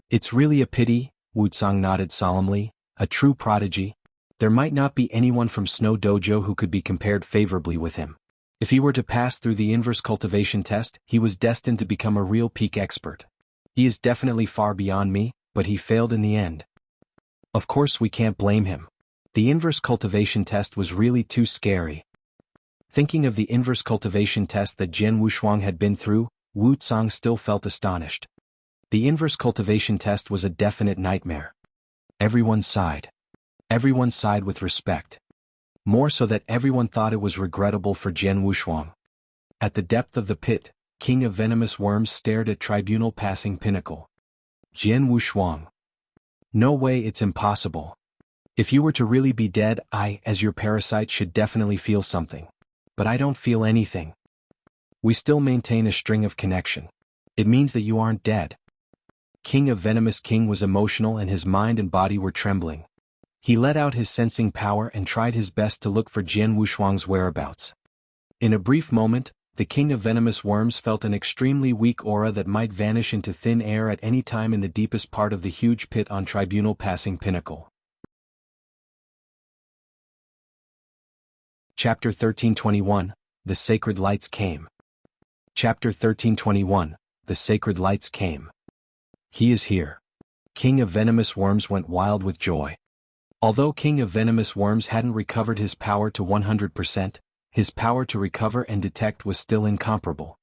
It's really a pity, Wu Tsang nodded solemnly, a true prodigy. There might not be anyone from Snow Dojo who could be compared favorably with him. If he were to pass through the inverse cultivation test, he was destined to become a real peak expert. He is definitely far beyond me, but he failed in the end. Of course we can't blame him. The inverse cultivation test was really too scary. Thinking of the inverse cultivation test that Jian Wushuang had been through, Wu Tsang still felt astonished. The inverse cultivation test was a definite nightmare. Everyone sighed. Everyone sighed with respect. More so that everyone thought it was regrettable for Jian Wushuang. At the depth of the pit, King of Venomous Worms stared at Tribunal Passing Pinnacle. Jian Wushuang. No way, it's impossible. If you were to really be dead, I, as your parasite, should definitely feel something. But I don't feel anything. We still maintain a string of connection. It means that you aren't dead. King of Venomous King was emotional and his mind and body were trembling. He let out his sensing power and tried his best to look for Jian Wushuang's whereabouts. In a brief moment, the King of Venomous Worms felt an extremely weak aura that might vanish into thin air at any time in the deepest part of the huge pit on Tribunal Passing Pinnacle. Chapter 1321, The Sacred Lights Came. Chapter 1321, The Sacred Lights Came. He is here. King of Venomous Worms went wild with joy. Although King of Venomous Worms hadn't recovered his power to 100%, his power to recover and detect was still incomparable.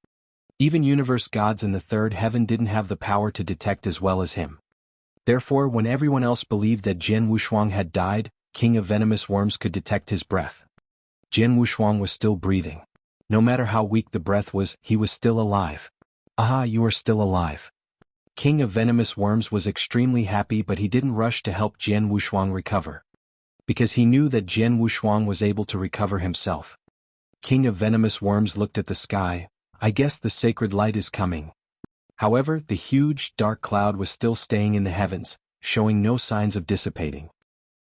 Even universe gods in the third heaven didn't have the power to detect as well as him. Therefore, when everyone else believed that Jian Wushuang had died, King of Venomous Worms could detect his breath. Jian Wushuang was still breathing. No matter how weak the breath was, he was still alive. Aha, you are still alive. King of Venomous Worms was extremely happy, but he didn't rush to help Jian Wushuang recover. Because he knew that Jian Wushuang was able to recover himself. King of Venomous Worms looked at the sky. I guess the sacred light is coming. However, the huge, dark cloud was still staying in the heavens, showing no signs of dissipating.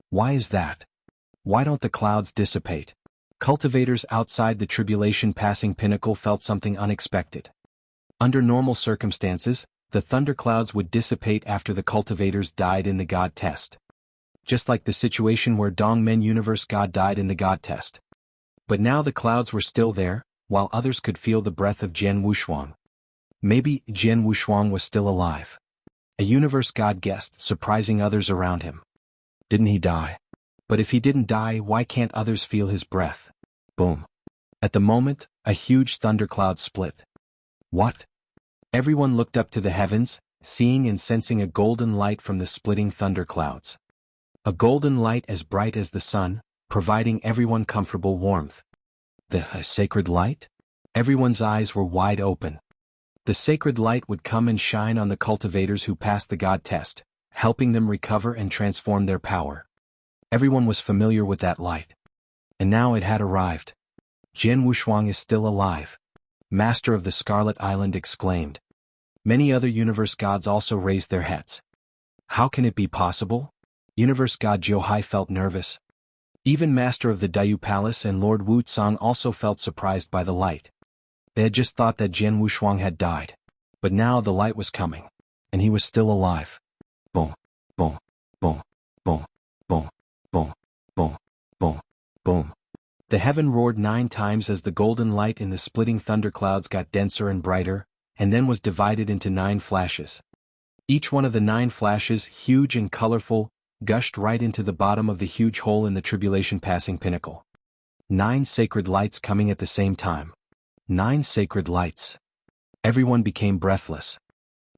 Why is that? Why don't the clouds dissipate? Cultivators outside the Tribulation Passing Pinnacle felt something unexpected. Under normal circumstances, the thunderclouds would dissipate after the cultivators died in the God test. Just like the situation where Dongmen Universe God died in the God test. But now the clouds were still there, while others could feel the breath of Jian Wushuang. Maybe Jian Wushuang was still alive. A universe god guessed, surprising others around him. Didn't he die? But if he didn't die, why can't others feel his breath? Boom. At the moment, a huge thundercloud split. What? Everyone looked up to the heavens, seeing and sensing a golden light from the splitting thunderclouds. A golden light as bright as the sun, providing everyone comfortable warmth. The sacred light? Everyone's eyes were wide open. The sacred light would come and shine on the cultivators who passed the God test, helping them recover and transform their power. Everyone was familiar with that light. And now it had arrived. Jian Wushuang is still alive. Master of the Scarlet Island exclaimed. Many other universe gods also raised their heads. How can it be possible? Universe god Zhou felt nervous. Even Master of the Dayu Palace and Lord Wushuang also felt surprised by the light. They had just thought that Jian Wushuang had died. But now the light was coming. And he was still alive. Boom, boom, boom, boom, boom, boom, boom, boom, boom. The heaven roared 9 times as the golden light in the splitting thunderclouds got denser and brighter, and then was divided into 9 flashes. Each one of the 9 flashes, huge and colorful, gushed right into the bottom of the huge hole in the tribulation passing pinnacle. 9 sacred lights coming at the same time. 9 sacred lights. Everyone became breathless.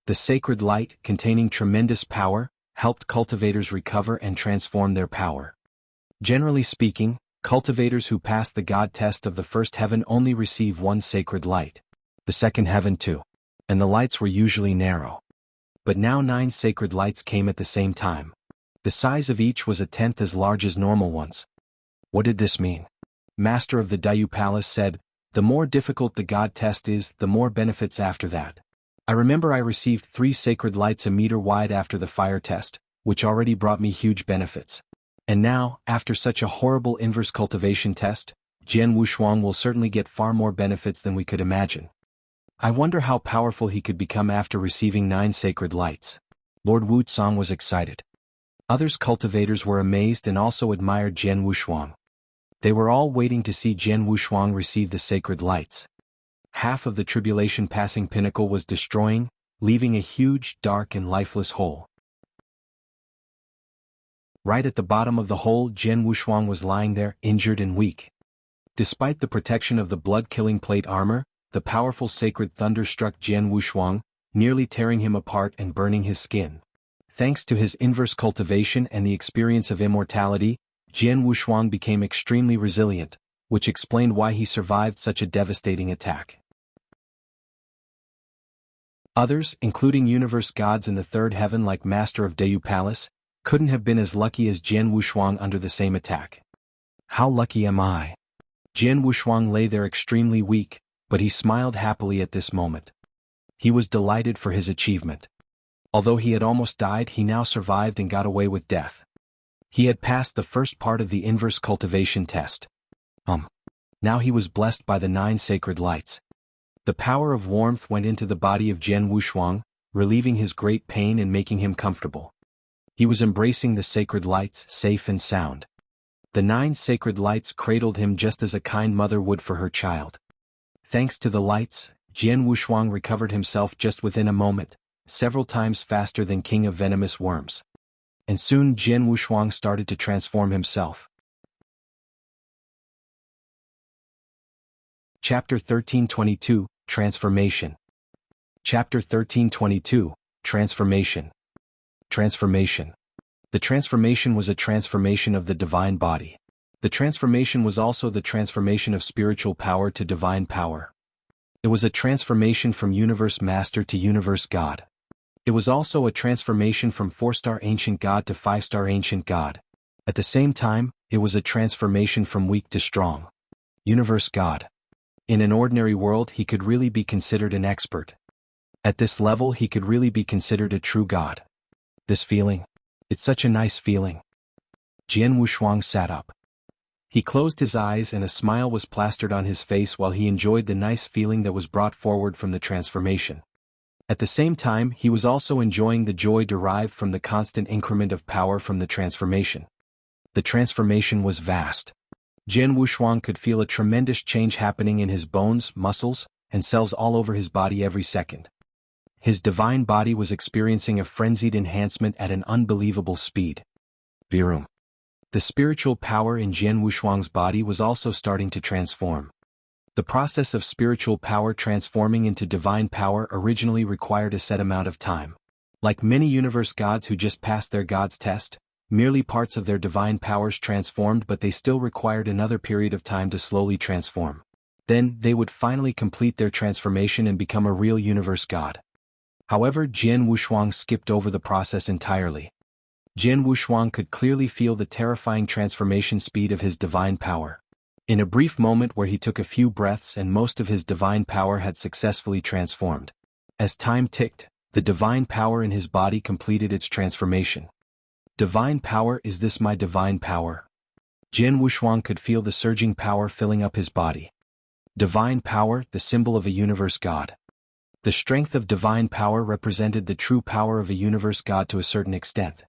The sacred light, containing tremendous power, helped cultivators recover and transform their power. Generally speaking, cultivators who pass the God test of the first heaven only receive 1 sacred light. The second heaven too. And the lights were usually narrow. But now 9 sacred lights came at the same time. The size of each was 1/10 as large as normal ones. What did this mean? Master of the Dayu Palace said, the more difficult the God test is, the more benefits after that. I remember I received 3 sacred lights a meter wide after the fire test, which already brought me huge benefits. And now, after such a horrible inverse cultivation test, Jian Wushuang will certainly get far more benefits than we could imagine. I wonder how powerful he could become after receiving 9 sacred lights. Lord Wushuang was excited. Others cultivators were amazed and also admired Jian Wushuang. They were all waiting to see Jian Wushuang receive the sacred lights. Half of the tribulation passing pinnacle was destroying, leaving a huge, dark and lifeless hole. Right at the bottom of the hole, Jian Wushuang was lying there, injured and weak. Despite the protection of the blood-killing plate armor, the powerful sacred thunder struck Jian Wushuang, nearly tearing him apart and burning his skin. Thanks to his inverse cultivation and the experience of immortality, Jian Wushuang became extremely resilient, which explained why he survived such a devastating attack. Others, including universe gods in the third heaven like Master of Dayu Palace, couldn't have been as lucky as Jian Wushuang under the same attack. How lucky am I? Jian Wushuang lay there extremely weak, but he smiled happily at this moment. He was delighted for his achievement. Although he had almost died, he now survived and got away with death. He had passed the first part of the inverse cultivation test. Now he was blessed by the 9 sacred lights. The power of warmth went into the body of Jian Wushuang, relieving his great pain and making him comfortable. He was embracing the sacred lights, safe and sound. The 9 sacred lights cradled him just as a kind mother would for her child. Thanks to the lights, Jian Wushuang recovered himself just within a moment, several times faster than King of Venomous Worms. And soon Jian Wushuang started to transform himself. Chapter 1322, Transformation. Chapter 1322, Transformation. Transformation. The transformation was a transformation of the divine body. The transformation was also the transformation of spiritual power to divine power. It was a transformation from universe master to universe god. It was also a transformation from 4-star ancient god to 5-star ancient god. At the same time, it was a transformation from weak to strong. Universe god. In an ordinary world he could really be considered an expert. At this level he could really be considered a true god. This feeling. It's such a nice feeling. Jian Wushuang sat up. He closed his eyes and a smile was plastered on his face while he enjoyed the nice feeling that was brought forward from the transformation. At the same time, he was also enjoying the joy derived from the constant increment of power from the transformation. The transformation was vast. Jian Wushuang could feel a tremendous change happening in his bones, muscles, and cells all over his body every second. His divine body was experiencing a frenzied enhancement at an unbelievable speed. Virum. The spiritual power in Jian Wushuang's body was also starting to transform. The process of spiritual power transforming into divine power originally required a set amount of time. Like many universe gods who just passed their god's test, merely parts of their divine powers transformed, but they still required another period of time to slowly transform. Then, they would finally complete their transformation and become a real universe god. However, Jian Wushuang skipped over the process entirely. Jian Wushuang could clearly feel the terrifying transformation speed of his divine power. In a brief moment where he took a few breaths and most of his divine power had successfully transformed. As time ticked, the divine power in his body completed its transformation. Divine power, is this my divine power? Jian Wushuang could feel the surging power filling up his body. Divine power, the symbol of a universe god. The strength of divine power represented the true power of a universe god to a certain extent.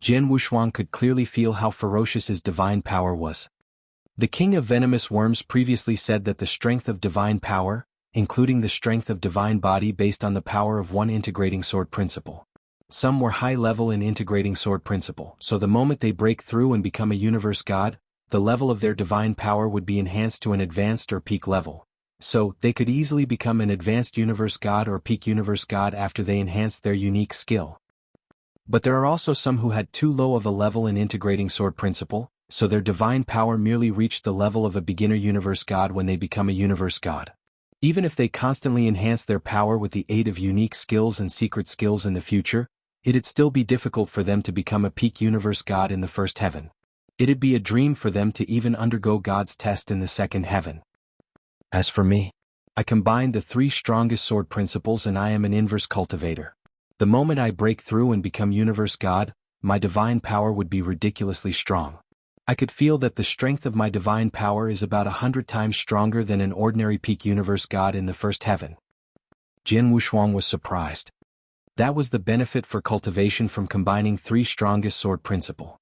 Jian Wushuang could clearly feel how ferocious his divine power was. The king of venomous worms previously said that the strength of divine power, including the strength of divine body based on the power of one integrating sword principle. Some were high level in integrating sword principle, so the moment they break through and become a universe god, the level of their divine power would be enhanced to an advanced or peak level. So, they could easily become an advanced universe god or peak universe god after they enhanced their unique skill. But there are also some who had too low of a level in integrating sword principle, so their divine power merely reached the level of a beginner universe god when they become a universe god. Even if they constantly enhance their power with the aid of unique skills and secret skills in the future, it'd still be difficult for them to become a peak universe god in the first heaven. It'd be a dream for them to even undergo God's test in the second heaven. As for me, I combined the 3 strongest sword principles and I am an inverse cultivator. The moment I break through and become universe god, my divine power would be ridiculously strong. I could feel that the strength of my divine power is about 100 times stronger than an ordinary peak universe god in the first heaven. Jian Wushuang was surprised. That was the benefit for cultivation from combining 3 strongest sword principle.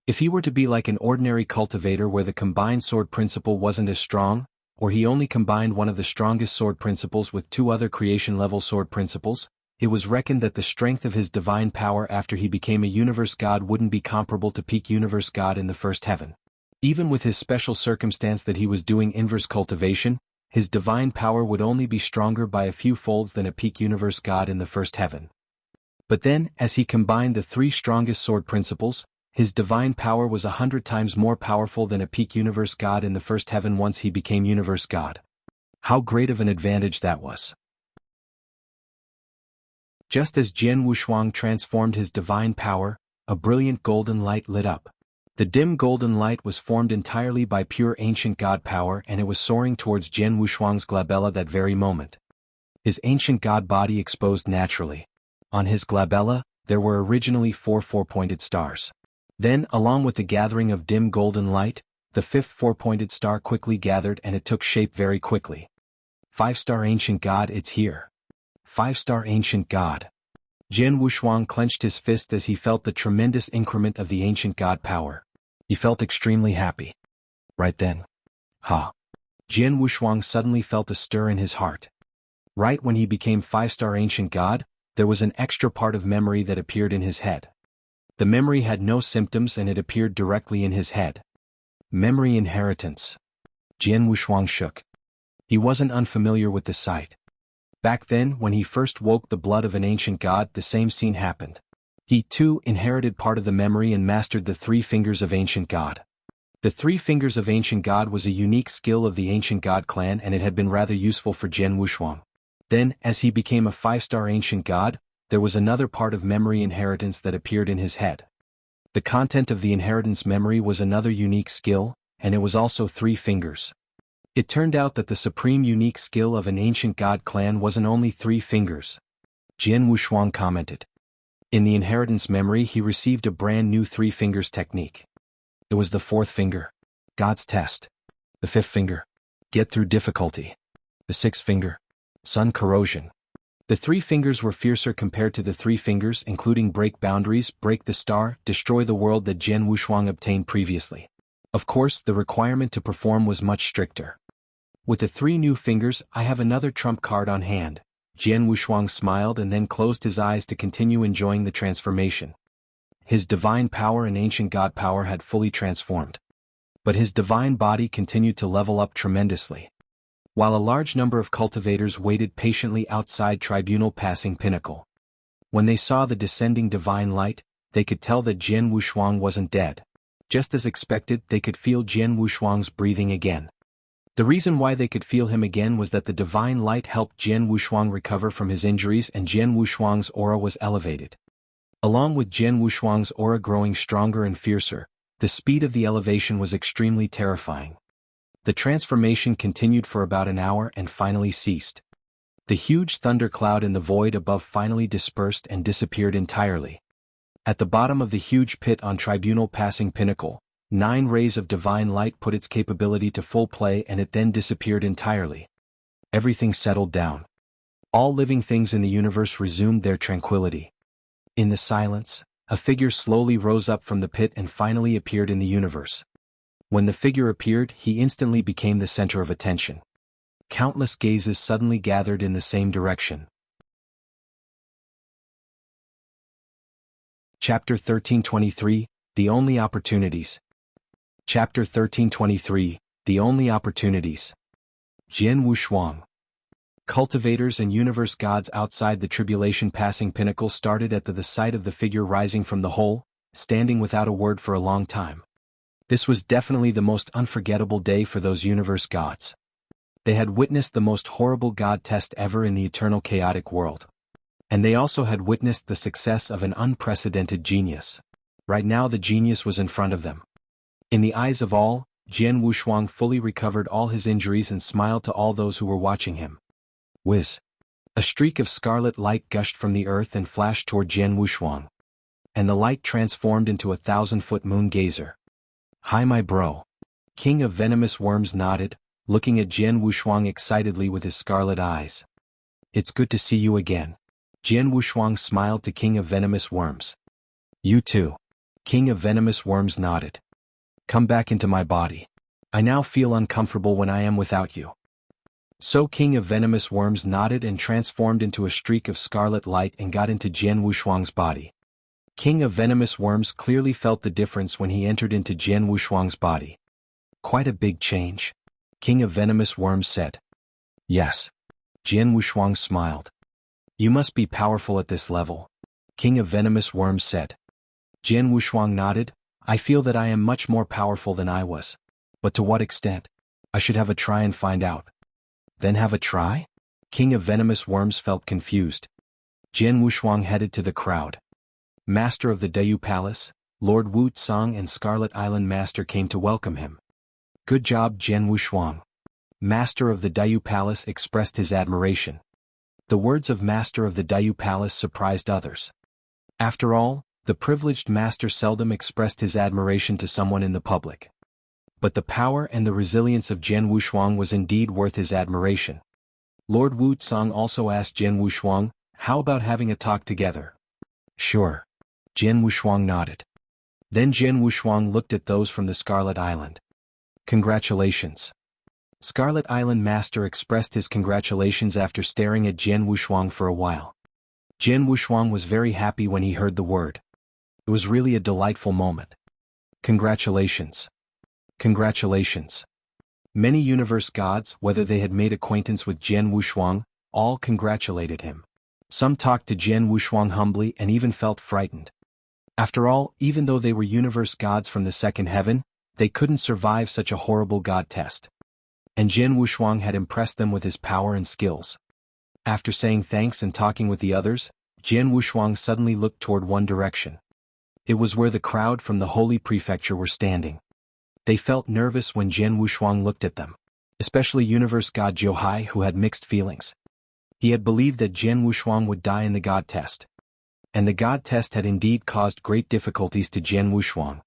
If he were to be like an ordinary cultivator where the combined sword principle wasn't as strong, or he only combined one of the strongest sword principles with 2 other creation-level sword principles, it was reckoned that the strength of his divine power after he became a universe god wouldn't be comparable to peak universe god in the first heaven. Even with his special circumstance that he was doing inverse cultivation, his divine power would only be stronger by a few folds than a peak universe god in the first heaven. But then, as he combined the 3 strongest sword principles, his divine power was 100 times more powerful than a peak universe god in the first heaven once he became universe god. How great of an advantage that was. Just as Jian Wushuang transformed his divine power, a brilliant golden light lit up. The dim golden light was formed entirely by pure ancient god power and it was soaring towards Jian Wushuang's glabella that very moment. His ancient god body exposed naturally. On his glabella, there were originally 4 four-pointed stars. Then, along with the gathering of dim golden light, the 5th four-pointed star quickly gathered and it took shape very quickly. 5-star ancient god, it's here. 5-star ancient god. Jian Wushuang clenched his fist as he felt the tremendous increment of the ancient god power. He felt extremely happy. Right then. Jian Wushuang suddenly felt a stir in his heart. Right when he became 5-star ancient god, there was an extra part of memory that appeared in his head. The memory had no symptoms and it appeared directly in his head. Memory inheritance. Jian Wushuang shook. He wasn't unfamiliar with the sight. Back then, when he first woke the blood of an ancient god, the same scene happened. He, too, inherited part of the memory and mastered the 3 fingers of ancient god. The 3 fingers of ancient god was a unique skill of the ancient god clan and it had been rather useful for Jian Wushuang. Then, as he became a 5-star ancient god, there was another part of memory inheritance that appeared in his head. The content of the inheritance memory was another unique skill, and it was also 3 fingers. It turned out that the supreme unique skill of an ancient god clan wasn't only 3 fingers. Jian Wushuang commented. In the inheritance memory he received a brand new 3 fingers technique. It was the 4th finger. God's test. The 5th finger. Get through difficulty. The 6th finger. Sun corrosion. The three fingers were fiercer compared to the three fingers, including break boundaries, break the star, destroy the world that Jian Wushuang obtained previously. Of course, the requirement to perform was much stricter. With the three new fingers, I have another trump card on hand. Jian Wushuang smiled and then closed his eyes to continue enjoying the transformation. His divine power and ancient god power had fully transformed. But his divine body continued to level up tremendously. While a large number of cultivators waited patiently outside Tribunal Passing Pinnacle. When they saw the descending divine light, they could tell that Jian Wushuang wasn't dead. Just as expected, they could feel Jian Wushuang's breathing again. The reason why they could feel him again was that the divine light helped Jian Wushuang recover from his injuries and Jian Wushuang's aura was elevated. Along with Jian Wushuang's aura growing stronger and fiercer, the speed of the elevation was extremely terrifying. The transformation continued for about an hour and finally ceased. The huge thundercloud in the void above finally dispersed and disappeared entirely. At the bottom of the huge pit on Tribunal Passing Pinnacle, 9 rays of divine light put its capability to full play and it then disappeared entirely. Everything settled down. All living things in the universe resumed their tranquility. In the silence, a figure slowly rose up from the pit and finally appeared in the universe. When the figure appeared, he instantly became the center of attention. Countless gazes suddenly gathered in the same direction. Chapter 1323, The Only Opportunities. Chapter 1323, The Only Opportunities. Jian Wushuang. Cultivators and universe gods outside the Tribulation Passing Pinnacle started at the sight of the figure rising from the hole, standing without a word for a long time. This was definitely the most unforgettable day for those universe gods. They had witnessed the most horrible god test ever in the eternal chaotic world. And they also had witnessed the success of an unprecedented genius. Right now the genius was in front of them. In the eyes of all, Jian Wushuang fully recovered all his injuries and smiled to all those who were watching him. Whiz! A streak of scarlet light gushed from the earth and flashed toward Jian Wushuang. And the light transformed into a 1,000-foot moon gazer. Hi my bro. King of Venomous Worms nodded, looking at Jian Wushuang excitedly with his scarlet eyes. It's good to see you again. Jian Wushuang smiled to King of Venomous Worms. You too. King of Venomous Worms nodded. Come back into my body. I now feel uncomfortable when I am without you. So King of Venomous Worms nodded and transformed into a streak of scarlet light and got into Jian Wushuang's body. King of Venomous Worms clearly felt the difference when he entered into Jian Wushuang's body. Quite a big change, King of Venomous Worms said. Yes. Jian Wushuang smiled. You must be powerful at this level, King of Venomous Worms said. Jian Wushuang nodded. I feel that I am much more powerful than I was. But to what extent? I should have a try and find out. Then have a try? King of Venomous Worms felt confused. Jian Wushuang headed to the crowd. Master of the Dayu Palace, Lord Wuxia and Scarlet Island Master came to welcome him. Good job Jian Wushuang. Master of the Dayu Palace expressed his admiration. The words of Master of the Dayu Palace surprised others. After all, the privileged master seldom expressed his admiration to someone in the public. But the power and the resilience of Jian Wushuang was indeed worth his admiration. Lord Wuxia also asked Jian Wushuang, how about having a talk together? Sure. Jian Wushuang nodded. Then Jian Wushuang looked at those from the Scarlet Island. Congratulations. Scarlet Island Master expressed his congratulations after staring at Jian Wushuang for a while. Jian Wushuang was very happy when he heard the word. It was really a delightful moment. Congratulations. Congratulations. Many universe gods, whether they had made acquaintance with Jian Wushuang, all congratulated him. Some talked to Jian Wushuang humbly and even felt frightened. After all, even though they were universe gods from the second heaven, they couldn't survive such a horrible god test. And Jian Wushuang had impressed them with his power and skills. After saying thanks and talking with the others, Jian Wushuang suddenly looked toward one direction. It was where the crowd from the Holy Prefecture were standing. They felt nervous when Jian Wushuang looked at them, especially universe god Zhouhai who had mixed feelings. He had believed that Jian Wushuang would die in the god test. And the god test had indeed caused great difficulties to Jian Wushuang.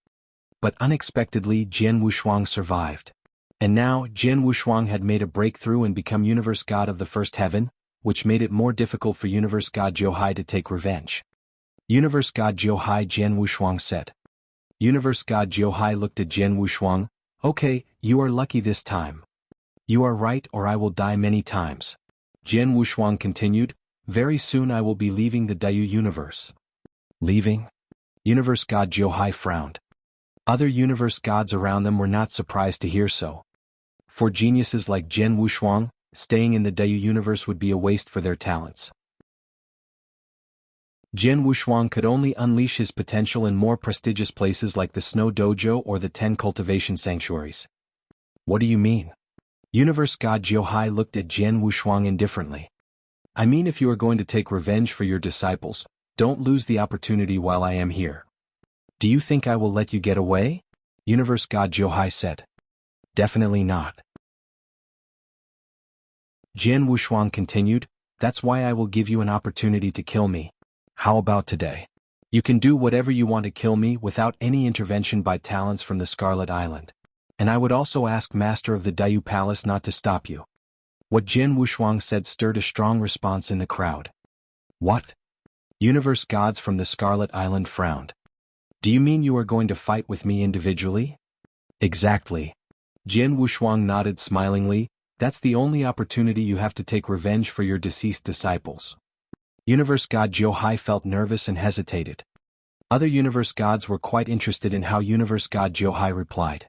But unexpectedly Jian Wushuang survived. And now Jian Wushuang had made a breakthrough and become universe god of the first heaven, which made it more difficult for Universe God Jiuhai to take revenge. Universe God Jiuhai, Jian Wushuang said. Universe God Jiuhai looked at Jian Wushuang. Okay, you are lucky this time. You are right, or I will die many times. Jian Wushuang continued, very soon I will be leaving the Dayu universe. Leaving? Universe God Jiuhai frowned. Other universe gods around them were not surprised to hear so. For geniuses like Jian Wushuang, staying in the Dayu universe would be a waste for their talents. Jian Wushuang could only unleash his potential in more prestigious places like the Snow Dojo or the 10 Cultivation Sanctuaries. What do you mean? Universe God Jiuhai looked at Jian Wushuang indifferently. I mean, if you are going to take revenge for your disciples, don't lose the opportunity while I am here. Do you think I will let you get away? Universe God Jiuhai said. Definitely not. Jian Wushuang continued, that's why I will give you an opportunity to kill me. How about today? You can do whatever you want to kill me without any intervention by talents from the Scarlet Island. And I would also ask Master of the Dayu Palace not to stop you. What Jian Wushuang said stirred a strong response in the crowd. What? Universe gods from the Scarlet Island frowned. Do you mean you are going to fight with me individually? Exactly. Jian Wushuang nodded smilingly, that's the only opportunity you have to take revenge for your deceased disciples. Universe God Jiuhai felt nervous and hesitated. Other universe gods were quite interested in how Universe God Jiuhai replied.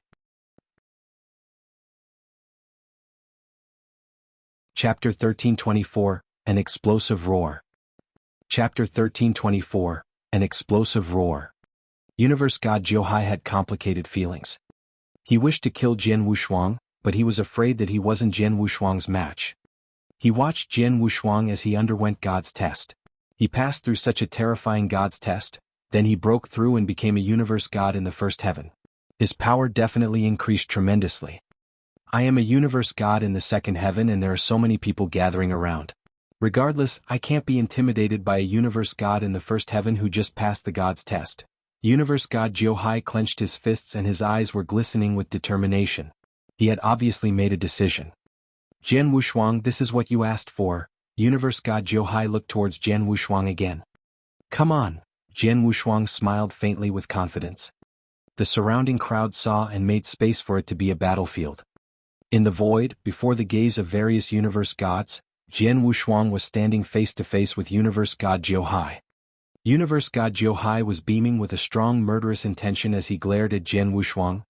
Chapter 1324, An Explosive Roar. Chapter 1324, An Explosive Roar. Universe God Jiuhai had complicated feelings. He wished to kill Jian Wushuang, but he was afraid that he wasn't Jian Wushuang's match. He watched Jian Wushuang as he underwent God's test. He passed through such a terrifying God's test, then he broke through and became a universe god in the first heaven. His power definitely increased tremendously. I am a universe god in the second heaven and there are so many people gathering around. Regardless, I can't be intimidated by a universe god in the first heaven who just passed the God's test. Universe God Jiuhai clenched his fists and his eyes were glistening with determination. He had obviously made a decision. Jian Wushuang, this is what you asked for. Universe God Jiuhai looked towards Jian Wushuang again. Come on. Jian Wushuang smiled faintly with confidence. The surrounding crowd saw and made space for it to be a battlefield. In the void, before the gaze of various universe gods, Jian Wushuang was standing face to face with Universe God Jiuhai. Universe God Jiuhai was beaming with a strong murderous intention as he glared at Jian Wushuang.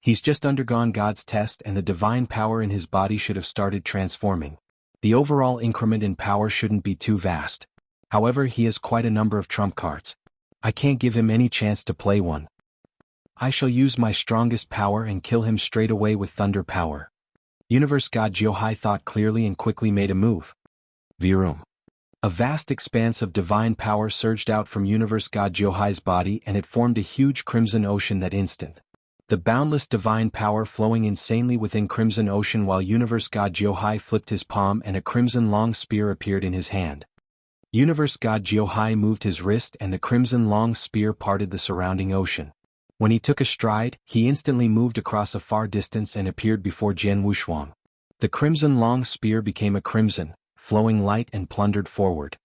He's just undergone God's test and the divine power in his body should have started transforming. The overall increment in power shouldn't be too vast. However, he has quite a number of trump cards. I can't give him any chance to play one. I shall use my strongest power and kill him straight away with thunder power. Universe God Jiuhai thought clearly and quickly made a move. Virum. A vast expanse of divine power surged out from Universe God Jiuhai's body and it formed a huge crimson ocean that instant. The boundless divine power flowing insanely within Crimson Ocean while Universe God Jiuhai flipped his palm and a crimson long spear appeared in his hand. Universe God Jiuhai moved his wrist and the crimson long spear parted the surrounding ocean. When he took a stride, he instantly moved across a far distance and appeared before Jian Wushuang. The crimson long spear became a crimson, flowing light and plundered forward.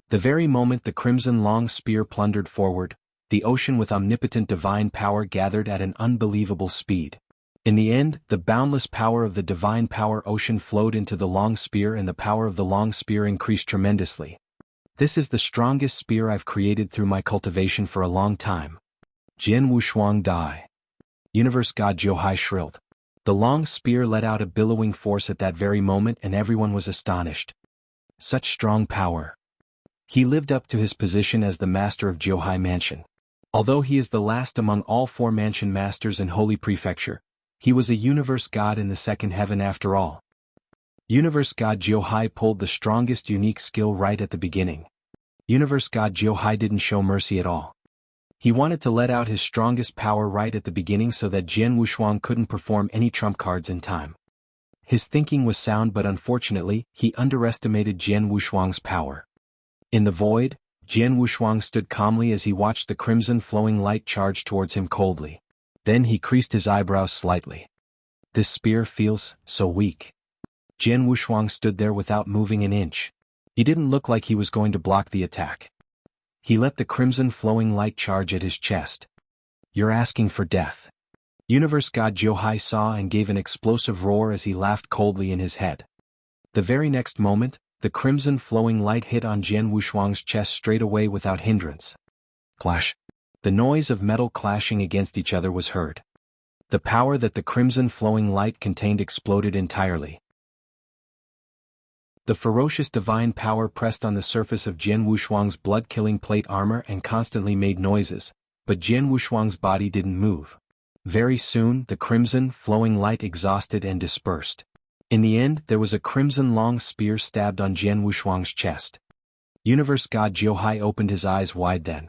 The very moment the crimson long spear plundered forward, the ocean with omnipotent divine power gathered at an unbelievable speed. In the end, the boundless power of the divine power ocean flowed into the long spear and the power of the long spear increased tremendously. This is the strongest spear I've created through my cultivation for a long time. Jian Wushuang die. Universe God Jiuhai shrilled. The long spear let out a billowing force at that very moment and everyone was astonished. Such strong power. He lived up to his position as the master of Jiuhai Mansion. Although he is the last among all 4 mansion masters in Holy Prefecture, he was a universe god in the second heaven after all. Universe God Jiuhai pulled the strongest unique skill right at the beginning. Universe God Jiuhai didn't show mercy at all. He wanted to let out his strongest power right at the beginning so that Jian Wushuang couldn't perform any trump cards in time. His thinking was sound but unfortunately, he underestimated Jian Wushuang's power. In the void, Jian Wushuang stood calmly as he watched the crimson flowing light charge towards him coldly. Then he creased his eyebrows slightly. This spear feels so weak. Jian Wushuang stood there without moving an inch. He didn't look like he was going to block the attack. He let the crimson flowing light charge at his chest. "You're asking for death." Universe God Jiuhai saw and gave an explosive roar as he laughed coldly in his head. The very next moment, the crimson flowing light hit on Jian Wushuang's chest straight away without hindrance. Clash. The noise of metal clashing against each other was heard. The power that the crimson flowing light contained exploded entirely. The ferocious divine power pressed on the surface of Jian Wushuang's blood-killing plate armor and constantly made noises, but Jian Wushuang's body didn't move. Very soon, the crimson, flowing light exhausted and dispersed. In the end, there was a crimson long spear stabbed on Jian Wushuang's chest. Universe God Jiuhai opened his eyes wide then.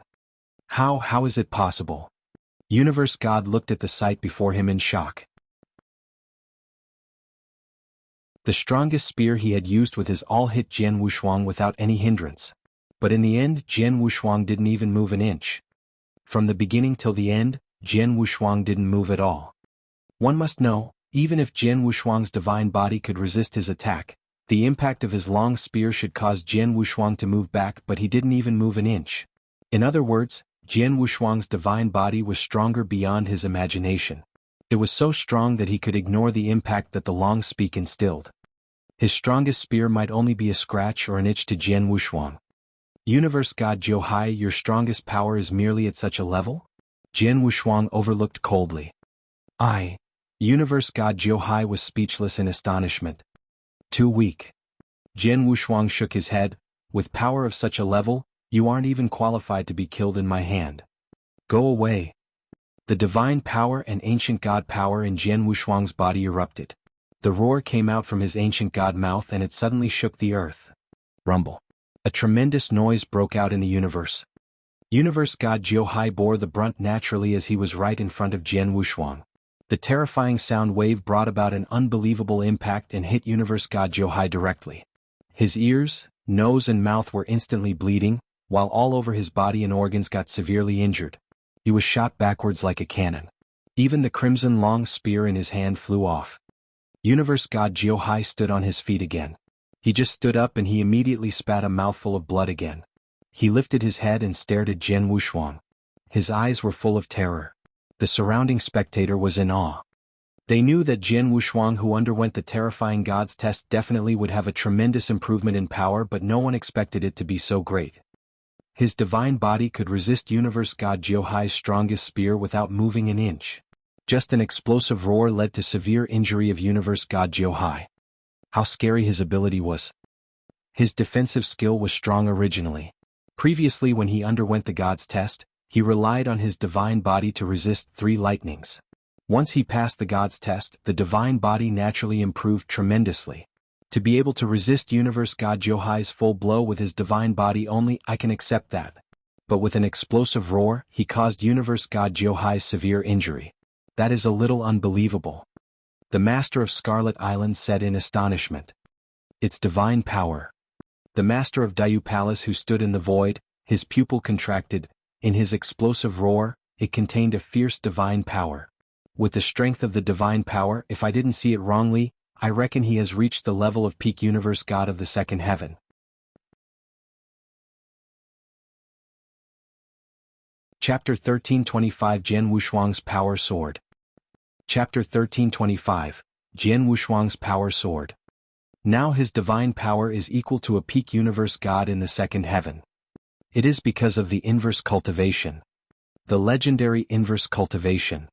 How is it possible? Universe God looked at the sight before him in shock. The strongest spear he had used with his all hit Jian Wushuang without any hindrance. But in the end, Jian Wushuang didn't even move an inch. From the beginning till the end, Jian Wushuang didn't move at all. One must know, even if Jian Wushuang's divine body could resist his attack, the impact of his long spear should cause Jian Wushuang to move back, but he didn't even move an inch. In other words, Jian Wushuang's divine body was stronger beyond his imagination. It was so strong that he could ignore the impact that the long spear instilled. His strongest spear might only be a scratch or an itch to Jian Wushuang. Universe God Jiuhai, your strongest power is merely at such a level? Jian Wushuang overlooked coldly. Universe God Jiuhai was speechless in astonishment. Too weak. Jian Wushuang shook his head. With power of such a level, you aren't even qualified to be killed in my hand. Go away. The divine power and ancient god power in Jian Wushuang's body erupted. The roar came out from his ancient god mouth and it suddenly shook the earth. Rumble. A tremendous noise broke out in the universe. Universe God Jiuhai bore the brunt naturally as he was right in front of Jian Wushuang. The terrifying sound wave brought about an unbelievable impact and hit Universe God Jiuhai directly. His ears, nose and mouth were instantly bleeding, while all over his body and organs got severely injured. He was shot backwards like a cannon. Even the crimson long spear in his hand flew off. Universe God Jiuhai stood on his feet again. He just stood up and he immediately spat a mouthful of blood again. He lifted his head and stared at Jian Wushuang. His eyes were full of terror. The surrounding spectator was in awe. They knew that Jian Wushuang, who underwent the terrifying god's test, definitely would have a tremendous improvement in power, but no one expected it to be so great. His divine body could resist Universe God Jiuhai's strongest spear without moving an inch. Just an explosive roar led to severe injury of Universe God Jiuhai. How scary his ability was. His defensive skill was strong originally. Previously, when he underwent the god's test, he relied on his divine body to resist 3 lightnings. Once he passed the god's test, the divine body naturally improved tremendously. To be able to resist Universe God Jiuhai's full blow with his divine body only, I can accept that. But with an explosive roar, he caused Universe God Jiuhai severe injury. That is a little unbelievable. The master of Scarlet Island said in astonishment. It's divine power. The master of Dayu Palace, who stood in the void, his pupil contracted. In his explosive roar, it contained a fierce divine power. With the strength of the divine power, if I didn't see it wrongly, I reckon he has reached the level of peak universe god of the second heaven. Chapter 1325 Jian Wushuang's Power Sword. Chapter 1325, Jian Wushuang's Power Sword. Now his divine power is equal to a peak universe god in the second heaven. It is because of the inverse cultivation. The legendary inverse cultivation.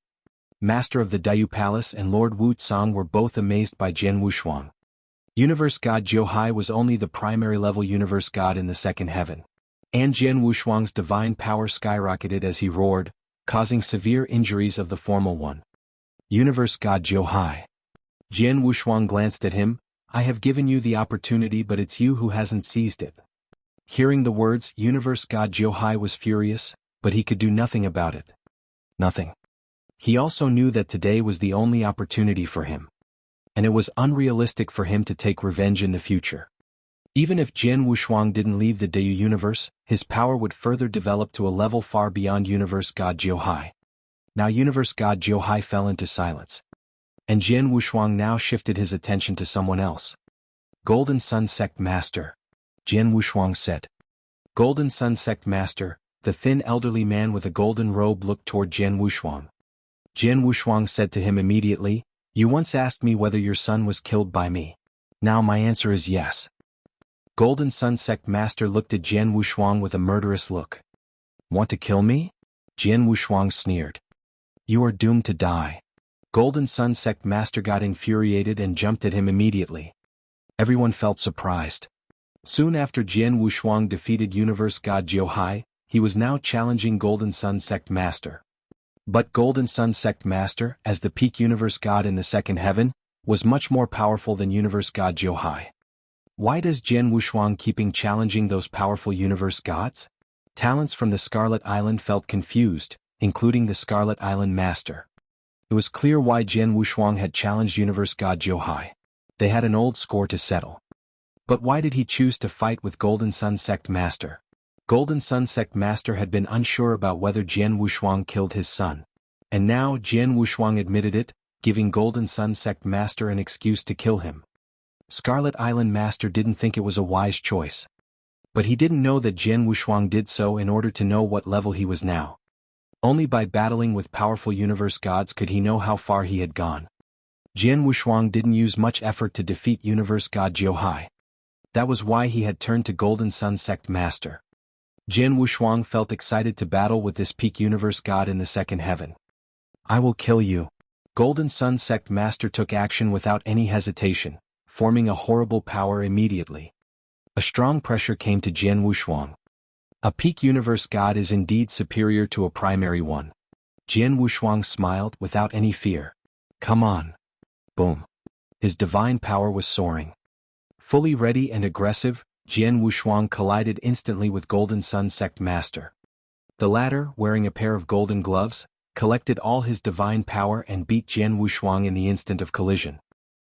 Master of the Dayu Palace and Lord Wushuang were both amazed by Jian Wushuang. Universe God Jiuhai was only the primary level universe god in the second heaven. And Jian Wushuang's divine power skyrocketed as he roared, causing severe injuries of the formal one. Universe God Jiuhai. Jian Wushuang glanced at him. I have given you the opportunity, but it's you who hasn't seized it. Hearing the words, Universe God Jiuhai was furious, but he could do nothing about it. Nothing. He also knew that today was the only opportunity for him. And it was unrealistic for him to take revenge in the future. Even if Jian Wushuang didn't leave the Dayu universe, his power would further develop to a level far beyond Universe God Jiuhai. Now Universe God Jiuhai fell into silence. And Jian Wushuang now shifted his attention to someone else. Golden Sun Sect Master. Jian Wushuang said. Golden Sun Sect Master, the thin elderly man with a golden robe, looked toward Jian Wushuang. Jian Wushuang said to him immediately, "You once asked me whether your son was killed by me. Now my answer is yes." Golden Sun Sect Master looked at Jian Wushuang with a murderous look. "Want to kill me?" Jian Wushuang sneered. "You are doomed to die." Golden Sun Sect Master got infuriated and jumped at him immediately. Everyone felt surprised. Soon after Jian Wushuang defeated Universe God Jiuhai, he was now challenging Golden Sun Sect Master. But Golden Sun Sect Master, as the peak Universe God in the second heaven, was much more powerful than Universe God Jiuhai. Why does Jian Wushuang keeping challenging those powerful Universe Gods? Talents from the Scarlet Island felt confused, including the Scarlet Island Master. It was clear why Jian Wushuang had challenged Universe God Jiuhai. They had an old score to settle. But why did he choose to fight with Golden Sun Sect Master? Golden Sun Sect Master had been unsure about whether Jian Wushuang killed his son. And now Jian Wushuang admitted it, giving Golden Sun Sect Master an excuse to kill him. Scarlet Island Master didn't think it was a wise choice. But he didn't know that Jian Wushuang did so in order to know what level he was now. Only by battling with powerful universe gods could he know how far he had gone. Jian Wushuang didn't use much effort to defeat Universe God Jiuhai. That was why he had turned to Golden Sun Sect Master. Jian Wushuang felt excited to battle with this peak universe god in the second heaven. "I will kill you." Golden Sun Sect Master took action without any hesitation, forming a horrible power immediately. A strong pressure came to Jian Wushuang. A peak universe god is indeed superior to a primary one. Jian Wushuang smiled without any fear. "Come on." Boom. His divine power was soaring. Fully ready and aggressive, Jian Wushuang collided instantly with Golden Sun Sect Master. The latter, wearing a pair of golden gloves, collected all his divine power and beat Jian Wushuang in the instant of collision.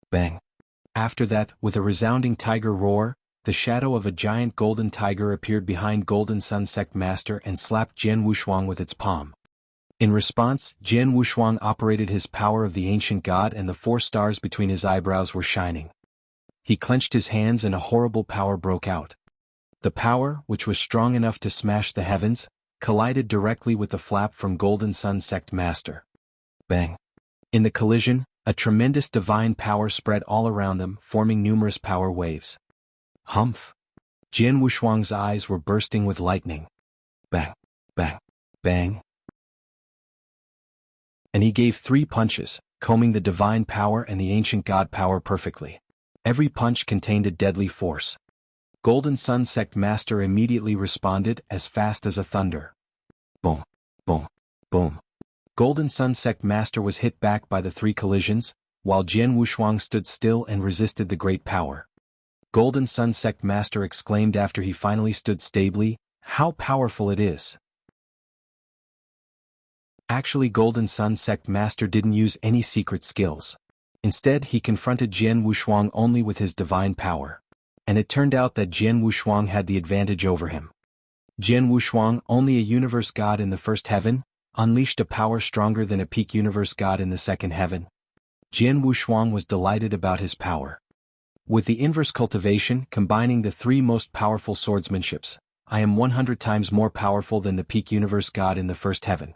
Bang. After that, with a resounding tiger roar, the shadow of a giant golden tiger appeared behind Golden Sun Sect Master and slapped Jian Wushuang with its palm. In response, Jian Wushuang operated his power of the ancient god, and the 4 stars between his eyebrows were shining. He clenched his hands and a horrible power broke out. The power, which was strong enough to smash the heavens, collided directly with the flap from Golden Sun Sect Master. Bang. In the collision, a tremendous divine power spread all around them, forming numerous power waves. Humph. Jian Wushuang's eyes were bursting with lightning. Bang. Bang. Bang. And he gave 3 punches, combing the divine power and the ancient god power perfectly. Every punch contained a deadly force. Golden Sun Sect Master immediately responded as fast as a thunder. Boom. Boom. Boom. Golden Sun Sect Master was hit back by the 3 collisions, while Jian Wushuang stood still and resisted the great power. Golden Sun Sect Master exclaimed after he finally stood stably, "How powerful it is!" Actually, Golden Sun Sect Master didn't use any secret skills. Instead, he confronted Jian Wushuang only with his divine power. And it turned out that Jian Wushuang had the advantage over him. Jian Wushuang, only a universe god in the first heaven, unleashed a power stronger than a peak universe god in the second heaven. Jian Wushuang was delighted about his power. With the inverse cultivation, combining the 3 most powerful swordsmanships, I am 100 times more powerful than the peak universe god in the first heaven.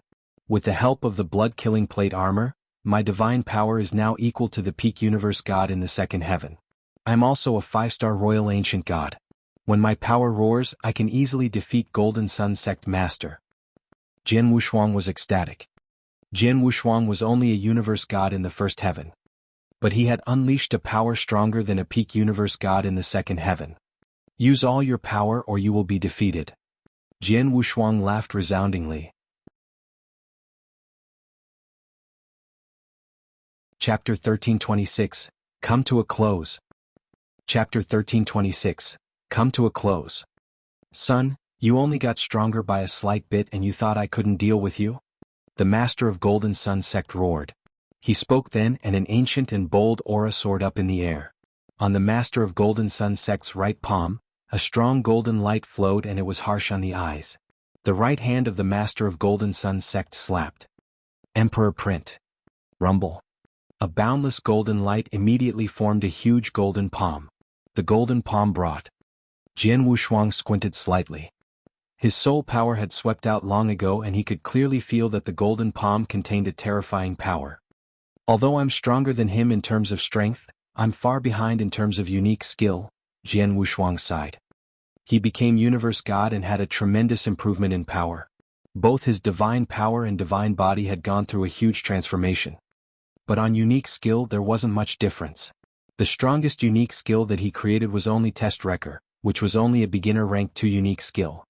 With the help of the blood-killing plate armor, my divine power is now equal to the peak universe god in the second heaven. I am also a 5-star royal ancient god. When my power roars, I can easily defeat Golden Sun Sect Master. Jian Wushuang was ecstatic. Jian Wushuang was only a universe god in the first heaven. But he had unleashed a power stronger than a peak universe god in the second heaven. Use all your power or you will be defeated. Jian Wushuang laughed resoundingly. Chapter 1326, Come to a Close. Chapter 1326, Come to a Close. Son, you only got stronger by a slight bit and you thought I couldn't deal with you? The Master of Golden Sun Sect roared. He spoke then and an ancient and bold aura soared up in the air. On the Master of Golden Sun Sect's right palm, a strong golden light flowed and it was harsh on the eyes. The right hand of the Master of Golden Sun Sect slapped. Emperor Print. Rumble. A boundless golden light immediately formed a huge golden palm. The golden palm brought Jian Wushuang squinted slightly. His soul power had swept out long ago and he could clearly feel that the golden palm contained a terrifying power. Although I'm stronger than him in terms of strength, I'm far behind in terms of unique skill, Jian Wushuang sighed. He became Universe God and had a tremendous improvement in power. Both his divine power and divine body had gone through a huge transformation. But on unique skill there wasn't much difference. The strongest unique skill that he created was only Test Wrecker, which was only a beginner rank 2 unique skill.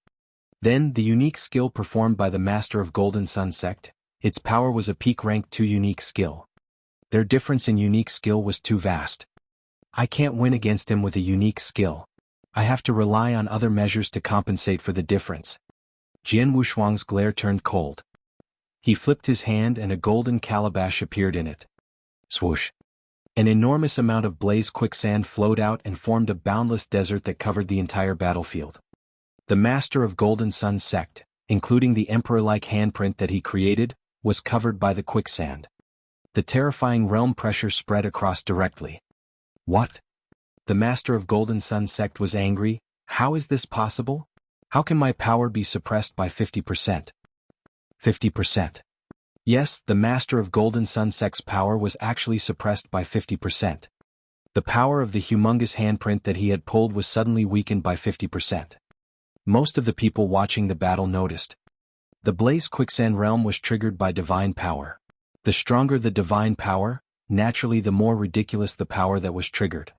Then the unique skill performed by the Master of Golden Sun sect, its power was a peak rank 2 unique skill. Their difference in unique skill was too vast. I can't win against him with a unique skill. I have to rely on other measures to compensate for the difference. Jian Wushuang's glare turned cold. He flipped his hand and a golden calabash appeared in it. Swoosh. An enormous amount of blaze quicksand flowed out and formed a boundless desert that covered the entire battlefield. The Master of Golden Sun sect, including the emperor-like handprint that he created, was covered by the quicksand. The terrifying realm pressure spread across directly. What? The Master of Golden Sun sect was angry. How is this possible? How can my power be suppressed by 50%? 50%. Yes, the Master of Golden Sun sect's power was actually suppressed by 50%. The power of the humongous handprint that he had pulled was suddenly weakened by 50%. Most of the people watching the battle noticed. The Blaze Quicksand realm was triggered by divine power. The stronger the divine power, naturally the more ridiculous the power that was triggered.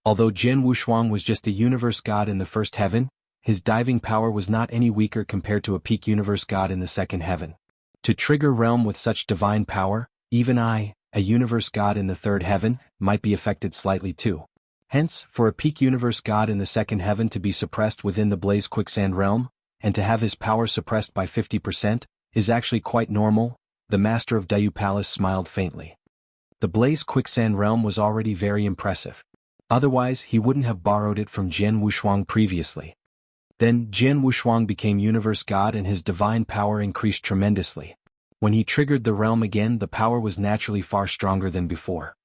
Although Jian Wushuang was just a universe god in the first heaven, his diving power was not any weaker compared to a peak universe god in the second heaven. To trigger realm with such divine power, even I, a universe god in the third heaven, might be affected slightly too. Hence, for a peak universe god in the second heaven to be suppressed within the Blaze Quicksand realm, and to have his power suppressed by 50%, is actually quite normal. The Master of Dayu Palace smiled faintly. The Blaze Quicksand realm was already very impressive. Otherwise he wouldn't have borrowed it from Jian Wushuang previously. Then Jian Wushuang became universe god and his divine power increased tremendously. When he triggered the realm again, the power was naturally far stronger than before.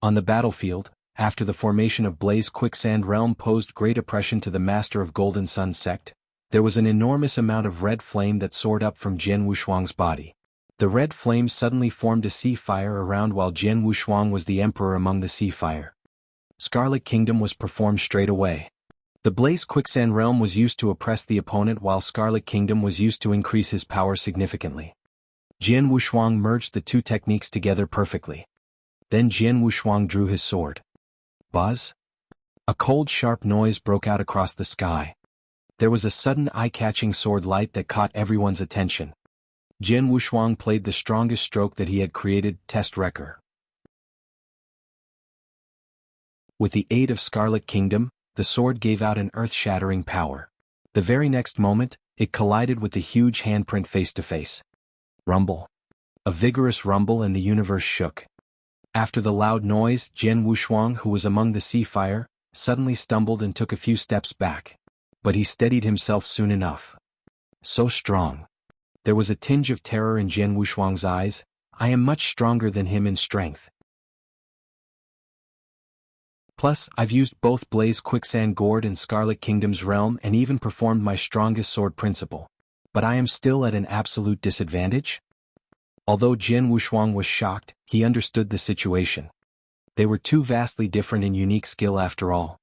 On the battlefield, after the formation of Blaze Quicksand realm posed great oppression to the Master of Golden Sun sect, there was an enormous amount of red flame that soared up from Jian Wushuang's body. The red flame suddenly formed a sea fire around while Jian Wushuang was the emperor among the sea fire. Scarlet Kingdom was performed straight away. The Blaze Quicksand realm was used to oppress the opponent while Scarlet Kingdom was used to increase his power significantly. Jian Wushuang merged the two techniques together perfectly. Then Jian Wushuang drew his sword. Buzz? A cold sharp noise broke out across the sky. There was a sudden eye-catching sword light that caught everyone's attention. Jian Wushuang played the strongest stroke that he had created, Test Wrecker. With the aid of Scarlet Kingdom, the sword gave out an earth-shattering power. The very next moment, it collided with the huge handprint face-to-face. Rumble. A vigorous rumble and the universe shook. After the loud noise, Jian Wushuang, who was among the sea fire, suddenly stumbled and took a few steps back. But he steadied himself soon enough. So strong. There was a tinge of terror in Jian Wushuang's eyes. I am much stronger than him in strength. Plus, I've used both Blaze Quicksand Gourd and Scarlet Kingdom's realm and even performed my strongest sword principle. But I am still at an absolute disadvantage? Although Jian Wushuang was shocked, he understood the situation. They were two vastly different in unique skill after all.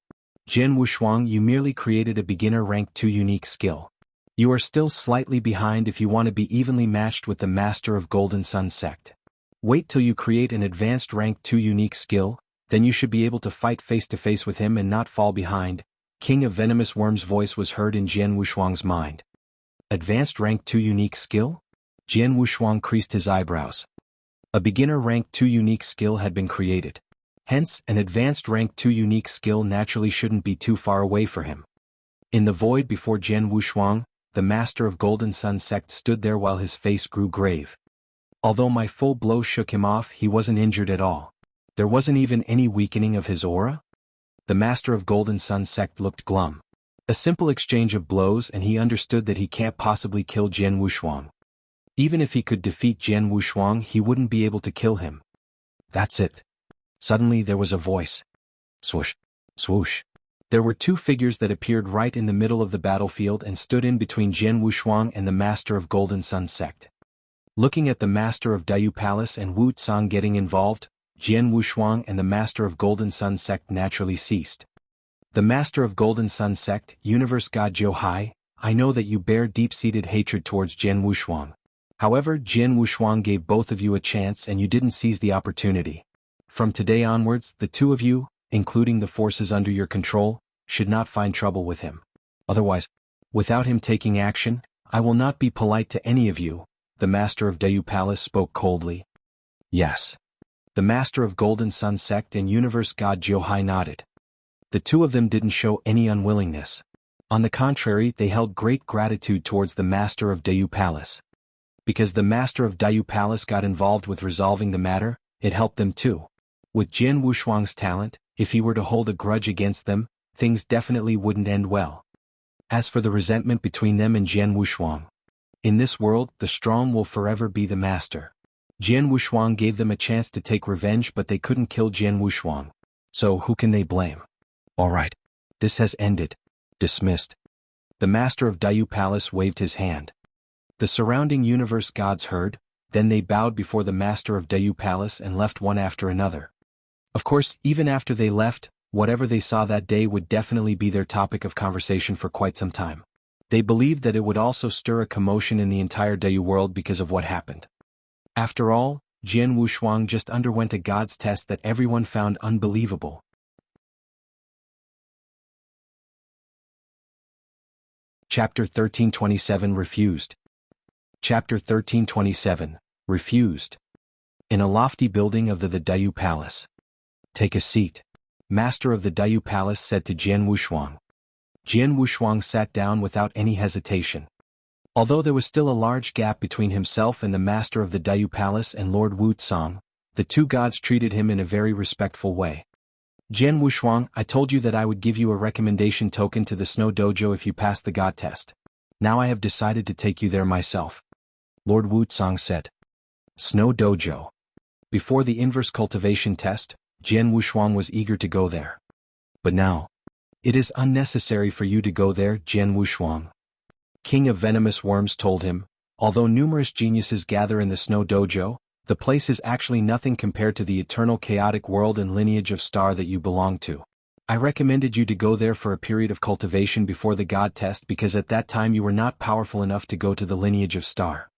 Jian Wushuang, you merely created a beginner rank 2 unique skill. You are still slightly behind if you want to be evenly matched with the Master of Golden Sun sect. Wait till you create an advanced rank 2 unique skill, then you should be able to fight face-to-face with him and not fall behind. King of Venomous Worm's voice was heard in Jian Wushuang's mind. Advanced rank 2 unique skill? Jian Wushuang creased his eyebrows. A beginner rank 2 unique skill had been created. Hence, an advanced rank 2 unique skill naturally shouldn't be too far away for him. In the void before Jian Wushuang, the Master of Golden Sun sect stood there while his face grew grave. Although my full blow shook him off, he wasn't injured at all. There wasn't even any weakening of his aura? The Master of Golden Sun sect looked glum. A simple exchange of blows and he understood that he can't possibly kill Jian Wushuang. Even if he could defeat Jian Wushuang, he wouldn't be able to kill him. That's it. Suddenly there was a voice. Swoosh. Swoosh. There were two figures that appeared right in the middle of the battlefield and stood in between Jian Wushuang and the Master of Golden Sun Sect. Looking at the Master of Dayu Palace and Wushuang getting involved, Jian Wushuang and the Master of Golden Sun Sect naturally ceased. The Master of Golden Sun Sect, Universe God Zhou, I know that you bear deep-seated hatred towards Jian Wushuang. However, Jian Wushuang gave both of you a chance and you didn't seize the opportunity. From today onwards, the two of you, including the forces under your control, should not find trouble with him. Otherwise, without him taking action, I will not be polite to any of you, the Master of Dayu Palace spoke coldly. Yes. The Master of Golden Sun Sect and Universe God Zhou nodded. The two of them didn't show any unwillingness. On the contrary, they held great gratitude towards the Master of Dayu Palace. Because the Master of Dayu Palace got involved with resolving the matter, it helped them too. With Jian Wushuang's talent, if he were to hold a grudge against them, things definitely wouldn't end well. As for the resentment between them and Jian Wushuang, in this world, the strong will forever be the master. Jian Wushuang gave them a chance to take revenge, but they couldn't kill Jian Wushuang. So who can they blame? Alright. This has ended. Dismissed. The Master of Dayu Palace waved his hand. The surrounding universe gods heard, then they bowed before the Master of Dayu Palace and left one after another. Of course, even after they left, whatever they saw that day would definitely be their topic of conversation for quite some time. They believed that it would also stir a commotion in the entire Dayu world because of what happened. After all, Jian Wushuang just underwent a god's test that everyone found unbelievable. Chapter 1327 Refused. Chapter 1327, Refused. In a lofty building of the Dayu Palace. Take a seat. Master of the Dayu Palace said to Jian Wushuang. Jian Wushuang sat down without any hesitation. Although there was still a large gap between himself and the Master of the Dayu Palace and Lord Wushuang, the two gods treated him in a very respectful way. Jian Wushuang, I told you that I would give you a recommendation token to the Snow Dojo if you passed the god test. Now I have decided to take you there myself. Lord Wushuang said. Snow Dojo. Before the inverse cultivation test, Jian Wushuang was eager to go there. But now, it is unnecessary for you to go there, Jian Wushuang. King of Venomous Worms told him, although numerous geniuses gather in the Snow Dojo, the place is actually nothing compared to the eternal chaotic world and lineage of star that you belong to. I recommended you to go there for a period of cultivation before the god test because at that time you were not powerful enough to go to the lineage of star.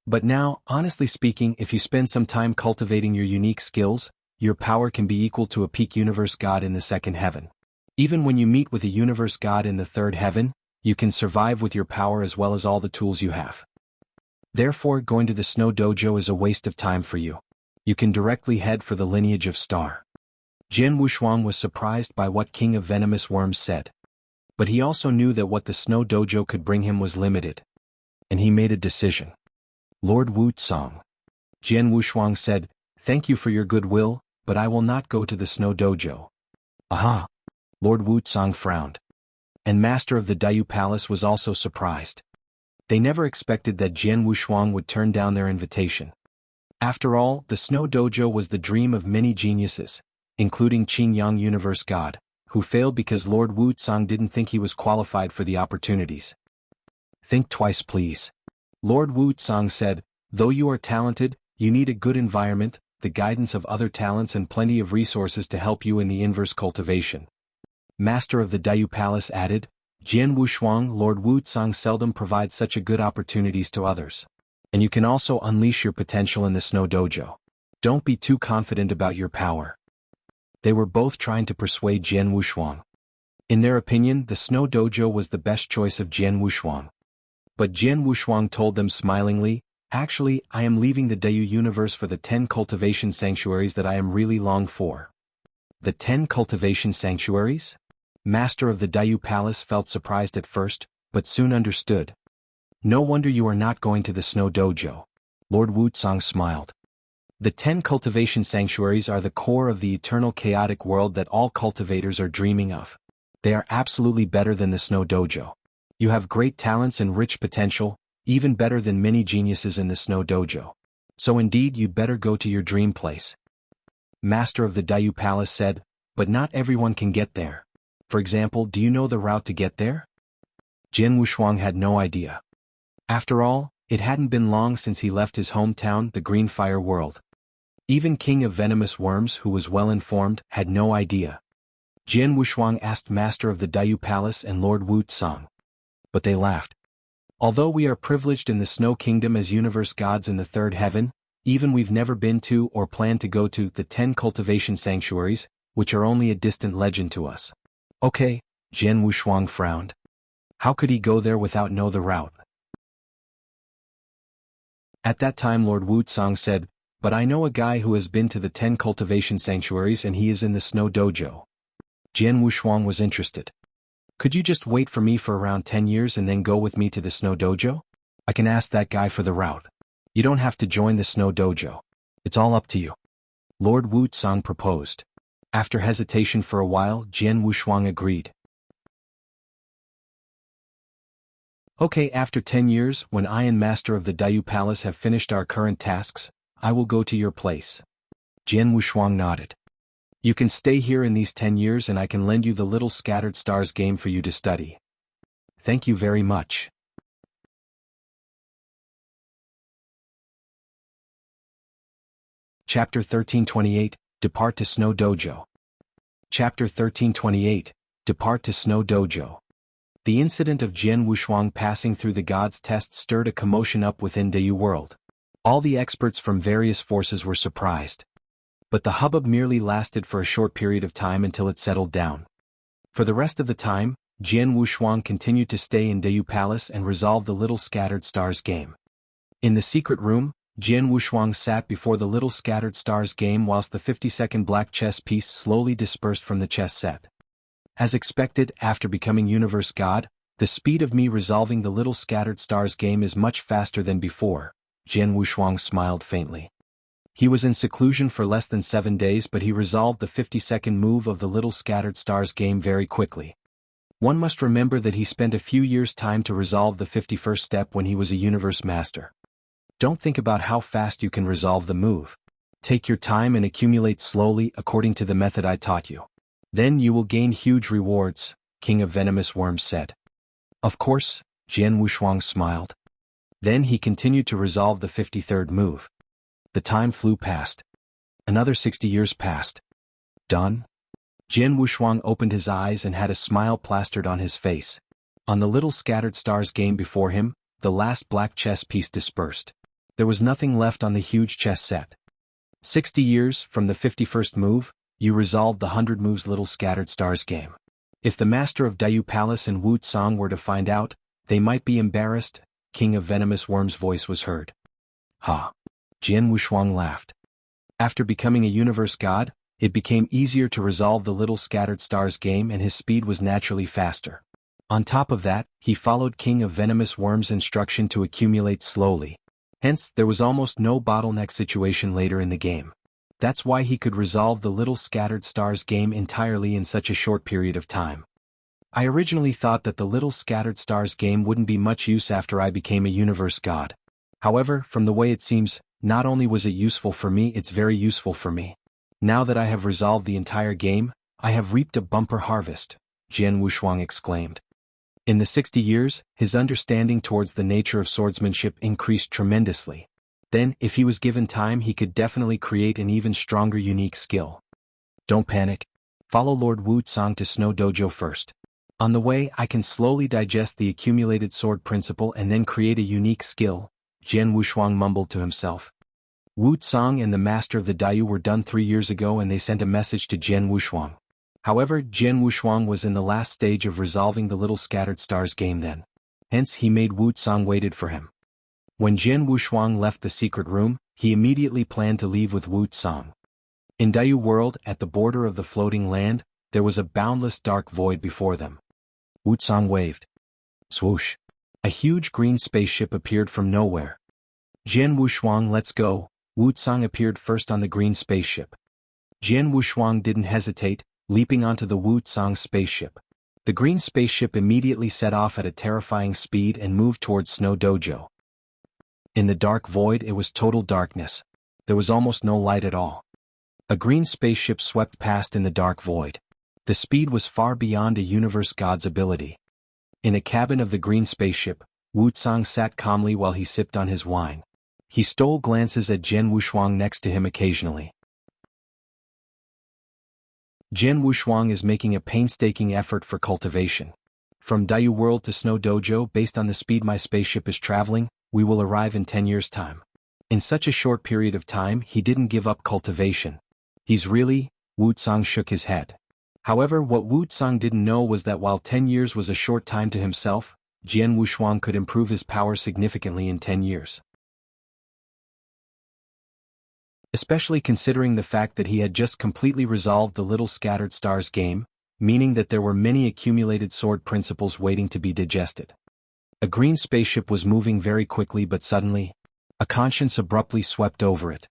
But now, honestly speaking, if you spend some time cultivating your unique skills, your power can be equal to a peak universe god in the second heaven. Even when you meet with a universe god in the third heaven, you can survive with your power as well as all the tools you have. Therefore, going to the Snow Dojo is a waste of time for you. You can directly head for the lineage of star. Jian Wushuang was surprised by what King of Venomous Worms said. But he also knew that what the Snow Dojo could bring him was limited. And he made a decision. Lord Wushuang. Jian Wushuang said, thank you for your goodwill, but I will not go to the Snow Dojo. Aha! Lord Wushuang frowned. And Master of the Dayu Palace was also surprised. They never expected that Jian Wushuang would turn down their invitation. After all, the Snow Dojo was the dream of many geniuses, including Qingyang Universe God, who failed because Lord Wushuang didn't think he was qualified for the opportunities. Think twice please. Lord Wushuang said, though you are talented, you need a good environment, the guidance of other talents and plenty of resources to help you in the inverse cultivation. Master of the Dayu Palace added, Jian Wushuang, Lord Wushuang seldom provides such a good opportunities to others. And you can also unleash your potential in the Snow Dojo. Don't be too confident about your power. They were both trying to persuade Jian Wushuang. In their opinion, the Snow Dojo was the best choice of Jian Wushuang. But Jian Wushuang told them smilingly, actually, I am leaving the Dayu universe for the 10 cultivation sanctuaries that I am really long for. The 10 cultivation sanctuaries? Master of the Dayu Palace felt surprised at first, but soon understood. No wonder you are not going to the Snow Dojo. Lord Wushuang smiled. The 10 cultivation sanctuaries are the core of the eternal chaotic world that all cultivators are dreaming of. They are absolutely better than the Snow Dojo. You have great talents and rich potential, even better than many geniuses in the Snow Dojo. So indeed you'd better go to your dream place. Master of the Dayu Palace said, but not everyone can get there. For example, do you know the route to get there? Jian Wushuang had no idea. After all, it hadn't been long since he left his hometown, the Green Fire World. Even King of Venomous Worms, who was well informed, had no idea. Jian Wushuang asked Master of the Dayu Palace and Lord Wushuang. But they laughed. Although we are privileged in the Snow Kingdom as universe gods in the third heaven, even we've never been to or planned to go to the 10 cultivation sanctuaries, which are only a distant legend to us. Okay, Jian Wushuang frowned. How could he go there without know the route? At that time Lord Wushuang said, but I know a guy who has been to the 10 cultivation sanctuaries and he is in the Snow Dojo. Jian Wushuang was interested. Could you just wait for me for around 10 years and then go with me to the Snow Dojo? I can ask that guy for the route. You don't have to join the Snow Dojo. It's all up to you. Lord Wushuang proposed. After hesitation for a while, Jian Wushuang agreed. Okay, after 10 years, when I and Master of the Dayu Palace have finished our current tasks, I will go to your place. Jian Wushuang nodded. You can stay here in these 10 years and I can lend you the Little Scattered Stars game for you to study. Thank you very much. Chapter 1328, Depart to Snow Dojo. Chapter 1328, Depart to Snow Dojo. The incident of Jian Wushuang passing through the gods' test stirred a commotion up within Dayu world. All the experts from various forces were surprised. But the hubbub merely lasted for a short period of time until it settled down. For the rest of the time, Jian Wushuang continued to stay in Dayu Palace and resolve the Little Scattered Stars game. In the secret room, Jian Wushuang sat before the Little Scattered Stars game whilst the 50-second black chess piece slowly dispersed from the chess set. As expected, after becoming Universe God, the speed of me resolving the Little Scattered Stars game is much faster than before. Jian Wushuang smiled faintly. He was in seclusion for less than 7 days, but he resolved the 50-second move of the Little Scattered Stars game very quickly. One must remember that he spent a few years' time to resolve the 51st step when he was a Universe Master. Don't think about how fast you can resolve the move. Take your time and accumulate slowly according to the method I taught you. Then you will gain huge rewards, King of Venomous Worms said. Of course, Jian Wushuang smiled. Then he continued to resolve the 53rd move. The time flew past. Another 60 years passed. Done? Jian Wushuang opened his eyes and had a smile plastered on his face. On the Little Scattered Stars game before him, the last black chess piece dispersed. There was nothing left on the huge chess set. 60 years from the 51st move, you resolved the 100 moves Little Scattered Stars game. If the Master of Dayu Palace and Wushuang were to find out, they might be embarrassed. King of Venomous Worms' voice was heard. Ha! Jian Wushuang laughed. After becoming a universe god, it became easier to resolve the Little Scattered Stars game and his speed was naturally faster. On top of that, he followed King of Venomous Worms' instruction to accumulate slowly. Hence, there was almost no bottleneck situation later in the game. That's why he could resolve the Little Scattered Stars game entirely in such a short period of time. I originally thought that the Little Scattered Stars game wouldn't be much use after I became a universe god. However, from the way it seems, not only was it useful for me, it's very useful for me. Now that I have resolved the entire game, I have reaped a bumper harvest, Jian Wushuang exclaimed. In the 60 years, his understanding towards the nature of swordsmanship increased tremendously. Then, if he was given time, he could definitely create an even stronger unique skill. Don't panic. Follow Lord Wushuang to Snow Dojo first. On the way, I can slowly digest the accumulated sword principle and then create a unique skill, Jian Wushuang mumbled to himself. Wushuang and the Master of the Dayu were done 3 years ago and they sent a message to Jian Wushuang. However, Jian Wushuang was in the last stage of resolving the Little Scattered Stars game then. Hence, he made Wushuang waited for him. When Jian Wushuang left the secret room, he immediately planned to leave with Wushuang. In Dayu world, at the border of the floating land, there was a boundless dark void before them. Wushuang waved. Swoosh! A huge green spaceship appeared from nowhere. Jian Wushuang, let's go. Wushuang appeared first on the green spaceship. Jian Wushuang didn't hesitate, leaping onto the Wushuang spaceship. The green spaceship immediately set off at a terrifying speed and moved towards Snow Dojo. In the dark void, it was total darkness. There was almost no light at all. A green spaceship swept past in the dark void. The speed was far beyond a universe god's ability. In a cabin of the green spaceship, Wushuang sat calmly while he sipped on his wine. He stole glances at Jian Wushuang next to him occasionally. Jian Wushuang is making a painstaking effort for cultivation. From Dayu World to Snow Dojo, based on the speed my spaceship is traveling, we will arrive in 10 years' time. In such a short period of time, he didn't give up cultivation. He's really. Wushuang shook his head. However, what Wushuang didn't know was that while 10 years was a short time to himself, Jian Wushuang could improve his power significantly in 10 years. Especially considering the fact that he had just completely resolved the Little Scattered Stars game, meaning that there were many accumulated sword principles waiting to be digested. A green spaceship was moving very quickly, but suddenly, a conscience abruptly swept over it.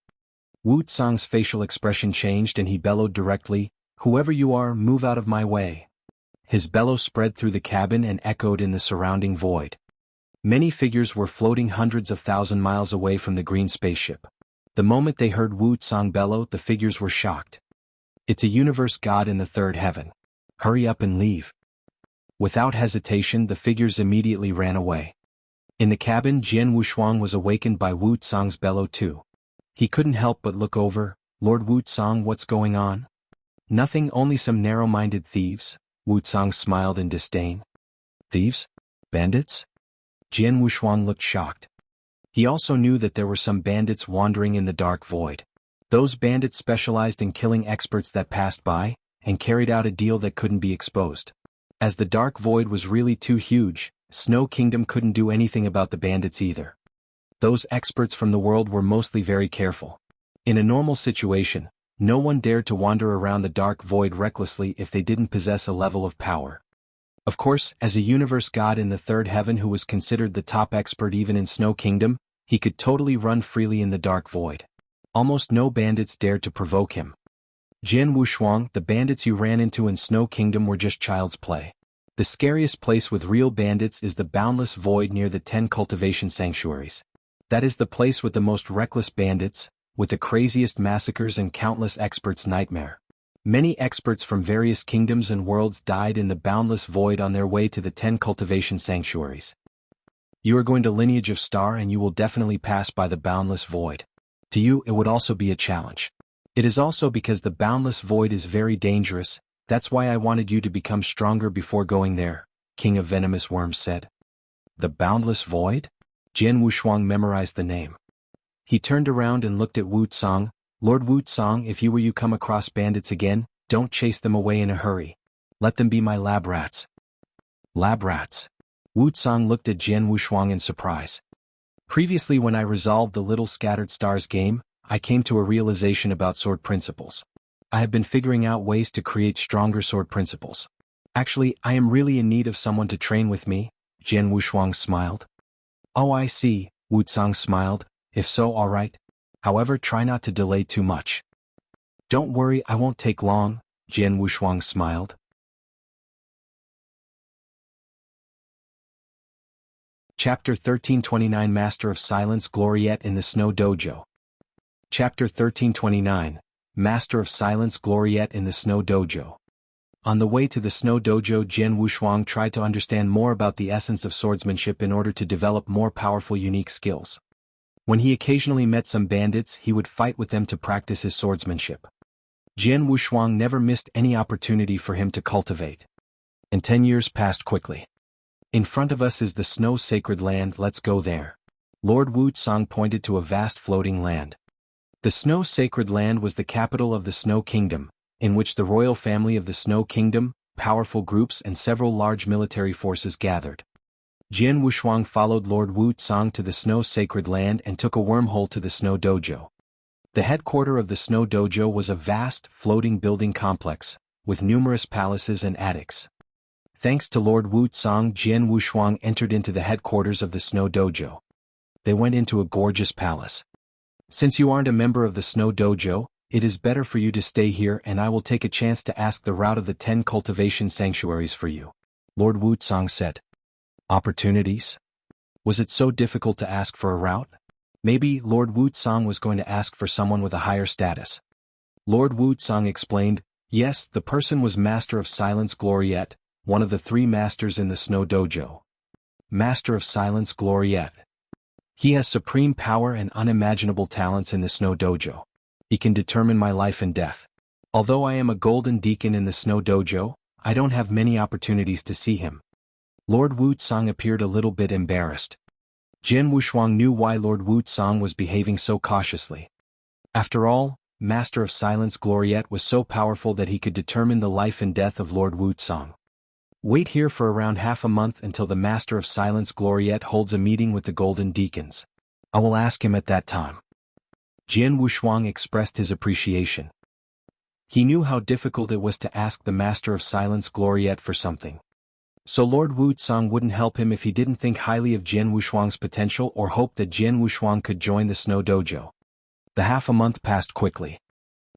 Wushuang's facial expression changed and he bellowed directly, "Whoever you are, move out of my way." His bellow spread through the cabin and echoed in the surrounding void. Many figures were floating hundreds of thousand miles away from the green spaceship. The moment they heard Wushuang bellow, the figures were shocked. "It's a universe god in the third heaven. Hurry up and leave." Without hesitation, the figures immediately ran away. In the cabin, Jian Wushuang was awakened by Wushuang's bellow too. He couldn't help but look over. "Lord Wushuang, what's going on?" "Nothing, only some narrow-minded thieves." Wushuang smiled in disdain. "Thieves? Bandits?" Jian Wushuang looked shocked. He also knew that there were some bandits wandering in the dark void. Those bandits specialized in killing experts that passed by, and carried out a deal that couldn't be exposed. As the dark void was really too huge, Snow Kingdom couldn't do anything about the bandits either. Those experts from the world were mostly very careful. In a normal situation, no one dared to wander around the dark void recklessly if they didn't possess a level of power. Of course, as a universe god in the third heaven who was considered the top expert even in Snow Kingdom, he could totally run freely in the dark void. Almost no bandits dared to provoke him. "Jian Wushuang, the bandits you ran into in Snow Kingdom were just child's play. The scariest place with real bandits is the boundless void near the 10 cultivation sanctuaries. That is the place with the most reckless bandits, with the craziest massacres and countless experts' nightmare. Many experts from various kingdoms and worlds died in the boundless void on their way to the 10 cultivation sanctuaries. You are going to Lineage of Star and you will definitely pass by the boundless void. To you, it would also be a challenge. It is also because the boundless void is very dangerous. That's why I wanted you to become stronger before going there," King of Venomous Worms said. "The boundless void?" Jian Wushuang memorized the name. He turned around and looked at Wushuang. "Lord Wushuang, if you come across bandits again, don't chase them away in a hurry. Let them be my lab rats." "Lab rats?" Wushuang looked at Jian Wushuang in surprise. "Previously, when I resolved the Little Scattered Stars game, I came to a realization about sword principles. I have been figuring out ways to create stronger sword principles. Actually, I am really in need of someone to train with me." Jian Wushuang smiled. "Oh, I see," Wushuang smiled. "If so, all right. However, try not to delay too much." "Don't worry, I won't take long," Jian Wushuang smiled. Chapter 1329 Master of Silence Gloriette in the Snow Dojo. Chapter 1329 Master of Silence Gloriette in the Snow Dojo. On the way to the Snow Dojo, Jian Wushuang tried to understand more about the essence of swordsmanship in order to develop more powerful unique skills. When he occasionally met some bandits, he would fight with them to practice his swordsmanship. Jian Wushuang never missed any opportunity for him to cultivate. And 10 years passed quickly. "In front of us is the Snow Sacred Land, let's go there." Lord Wushuang pointed to a vast floating land. The Snow Sacred Land was the capital of the Snow Kingdom, in which the royal family of the Snow Kingdom, powerful groups and several large military forces gathered. Jian Wushuang followed Lord Wushuang to the Snow Sacred Land and took a wormhole to the Snow Dojo. The headquarters of the Snow Dojo was a vast, floating building complex, with numerous palaces and attics. Thanks to Lord Wushuang, Jian Wushuang entered into the headquarters of the Snow Dojo. They went into a gorgeous palace. "Since you aren't a member of the Snow Dojo, it is better for you to stay here and I will take a chance to ask the route of the 10 cultivation sanctuaries for you," Lord Wushuang said. Opportunities? Was it so difficult to ask for a route? Maybe Lord Wushuang was going to ask for someone with a higher status. Lord Wushuang explained, Yes, the person was Master of Silence Gloriette, one of the 3 masters in the Snow Dojo. Master of Silence Gloriette. He has supreme power and unimaginable talents in the Snow Dojo. He can determine my life and death. Although I am a golden deacon in the Snow Dojo, I don't have many opportunities to see him. Lord Wushuang appeared a little bit embarrassed. Jian Wushuang knew why Lord Wushuang was behaving so cautiously. After all, Master of Silence Gloriette was so powerful that he could determine the life and death of Lord Wushuang. Wait here for around half a month until the Master of Silence Gloriette holds a meeting with the Golden Deacons. I will ask him at that time. Jian Wushuang expressed his appreciation. He knew how difficult it was to ask the Master of Silence Gloriette for something. So Lord Wushuang wouldn't help him if he didn't think highly of Jian Wushuang's potential or hope that Jian Wushuang could join the Snow Dojo. The half a month passed quickly.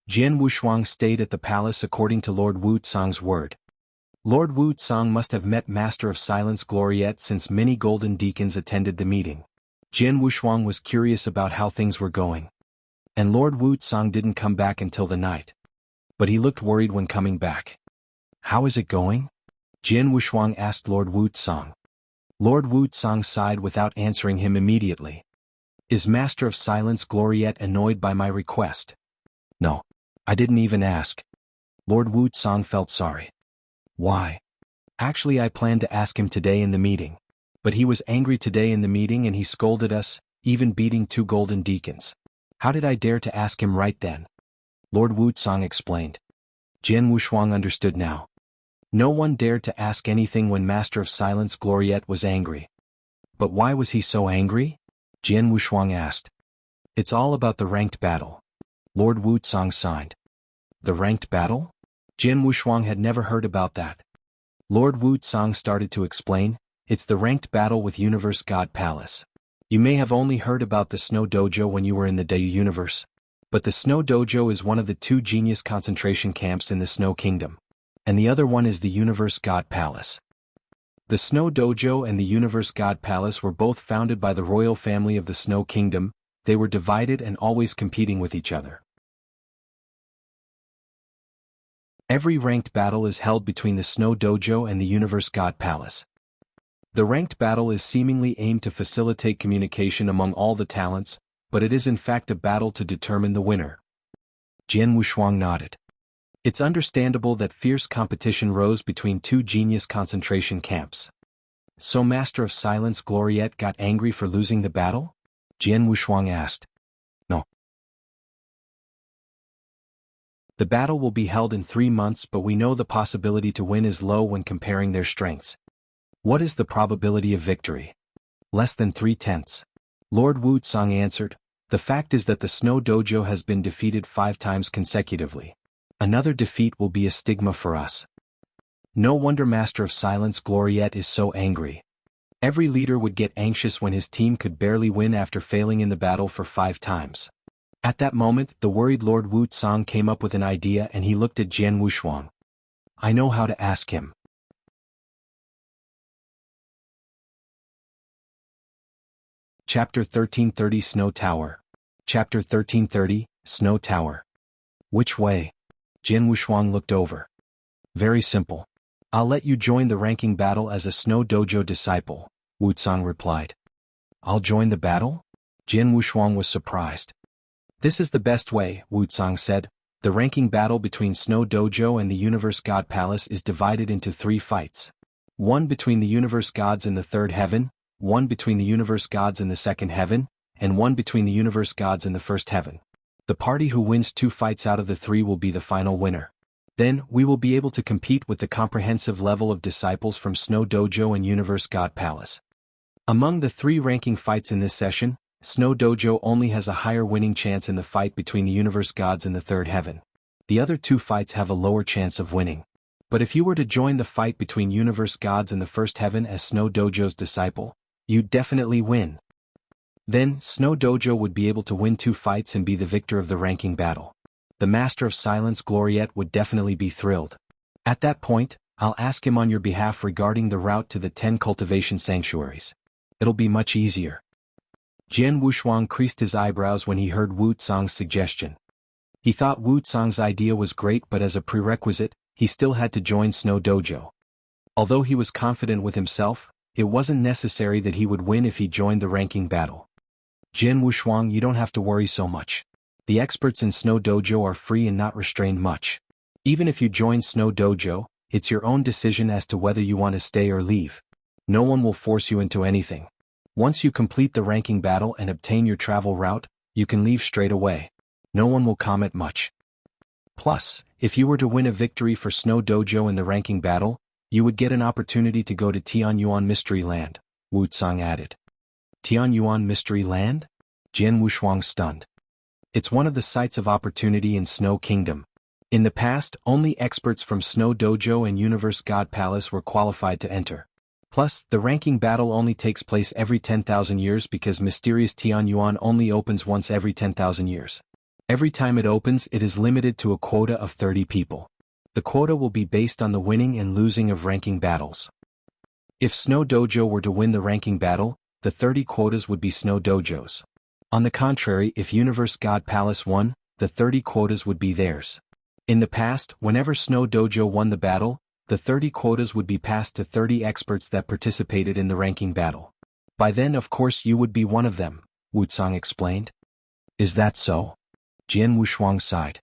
Jian Wushuang stayed at the palace according to Lord Wushuang's word. Lord Wushuang must have met Master of Silence Gloriette since many golden deacons attended the meeting. Jian Wushuang was curious about how things were going. And Lord Wushuang didn't come back until the night. But he looked worried when coming back. How is it going? Jian Wushuang asked Lord Wushuang. Lord Wushuang sighed without answering him immediately. Is Master of Silence Gloriette annoyed by my request? No. I didn't even ask. Lord Wushuang felt sorry. Why? Actually, I planned to ask him today in the meeting. But he was angry today in the meeting and he scolded us, even beating 2 golden deacons. How did I dare to ask him right then? Lord Wushuang explained. Jian Wushuang understood now. No one dared to ask anything when Master of Silence Gloriette was angry. But why was he so angry? Jian Wushuang asked. It's all about the ranked battle. Lord Wushuang sighed. The ranked battle? Jian Wushuang had never heard about that. Lord Wushuang started to explain, it's the ranked battle with Universe God Palace. You may have only heard about the Snow Dojo when you were in the Dojo universe. But the Snow Dojo is one of the 2 genius concentration camps in the Snow Kingdom. And the other one is the Universe God Palace. The Snow Dojo and the Universe God Palace were both founded by the royal family of the Snow Kingdom. They were divided and always competing with each other. Every ranked battle is held between the Snow Dojo and the Universe God Palace. The ranked battle is seemingly aimed to facilitate communication among all the talents, but it is in fact a battle to determine the winner. Jian Wushuang nodded. It's understandable that fierce competition rose between 2 genius concentration camps. So Master of Silence Gloriette got angry for losing the battle? Jian Wushuang asked. No. The battle will be held in 3 months, but we know the possibility to win is low when comparing their strengths. What is the probability of victory? Less than 3/10. Lord Wushuang answered. The fact is that the Snow Dojo has been defeated 5 times consecutively. Another defeat will be a stigma for us. No wonder Master of Silence Gloriette is so angry. Every leader would get anxious when his team could barely win after failing in the battle for 5 times. At that moment, the worried Lord Wushuang came up with an idea and he looked at Jian Wushuang. I know how to ask him. Chapter 1330 Snow Tower. Chapter 1330, Snow Tower. Which way? Jian Wushuang looked over. Very simple. I'll let you join the ranking battle as a Snow Dojo disciple, Wushuang replied. I'll join the battle? Jian Wushuang was surprised. This is the best way, Wushuang said. The ranking battle between Snow Dojo and the Universe God Palace is divided into 3 fights. One between the Universe Gods in the 3rd heaven, one between the Universe Gods in the 2nd heaven, and one between the Universe Gods in the 1st heaven. The party who wins 2 fights out of the 3 will be the final winner. Then, we will be able to compete with the comprehensive level of disciples from Snow Dojo and Universe God Palace. Among the 3 ranking fights in this session, Snow Dojo only has a higher winning chance in the fight between the Universe Gods in the 3rd heaven. The other 2 fights have a lower chance of winning. But if you were to join the fight between Universe Gods in the 1st heaven as Snow Dojo's disciple, you'd definitely win. Then, Snow Dojo would be able to win 2 fights and be the victor of the ranking battle. The Master of Silence Gloriette would definitely be thrilled. At that point, I'll ask him on your behalf regarding the route to the 10 cultivation sanctuaries. It'll be much easier. Jian Wushuang creased his eyebrows when he heard Wushuang's suggestion. He thought Wushuang's idea was great, but as a prerequisite, he still had to join Snow Dojo. Although he was confident with himself, it wasn't necessary that he would win if he joined the ranking battle. Jian Wushuang, you don't have to worry so much. The experts in Snow Dojo are free and not restrained much. Even if you join Snow Dojo, it's your own decision as to whether you want to stay or leave. No one will force you into anything. Once you complete the ranking battle and obtain your travel route, you can leave straight away. No one will comment much. Plus, if you were to win a victory for Snow Dojo in the ranking battle, you would get an opportunity to go to Tianyuan Mystery Land, Wushuang added. Tianyuan Mystery Land? Jian Wushuang stunned. It's one of the sites of opportunity in Snow Kingdom. In the past, only experts from Snow Dojo and Universe God Palace were qualified to enter. Plus, the ranking battle only takes place every 10,000 years because Mysterious Tianyuan only opens once every 10,000 years. Every time it opens, it is limited to a quota of 30 people. The quota will be based on the winning and losing of ranking battles. If Snow Dojo were to win the ranking battle, the 30 quotas would be Snow Dojo's. On the contrary, if Universe God Palace won, the 30 quotas would be theirs. In the past, whenever Snow Dojo won the battle, the 30 quotas would be passed to 30 experts that participated in the ranking battle. By then, of course, you would be one of them, Wushuang explained. Is that so? Jian Wushuang sighed.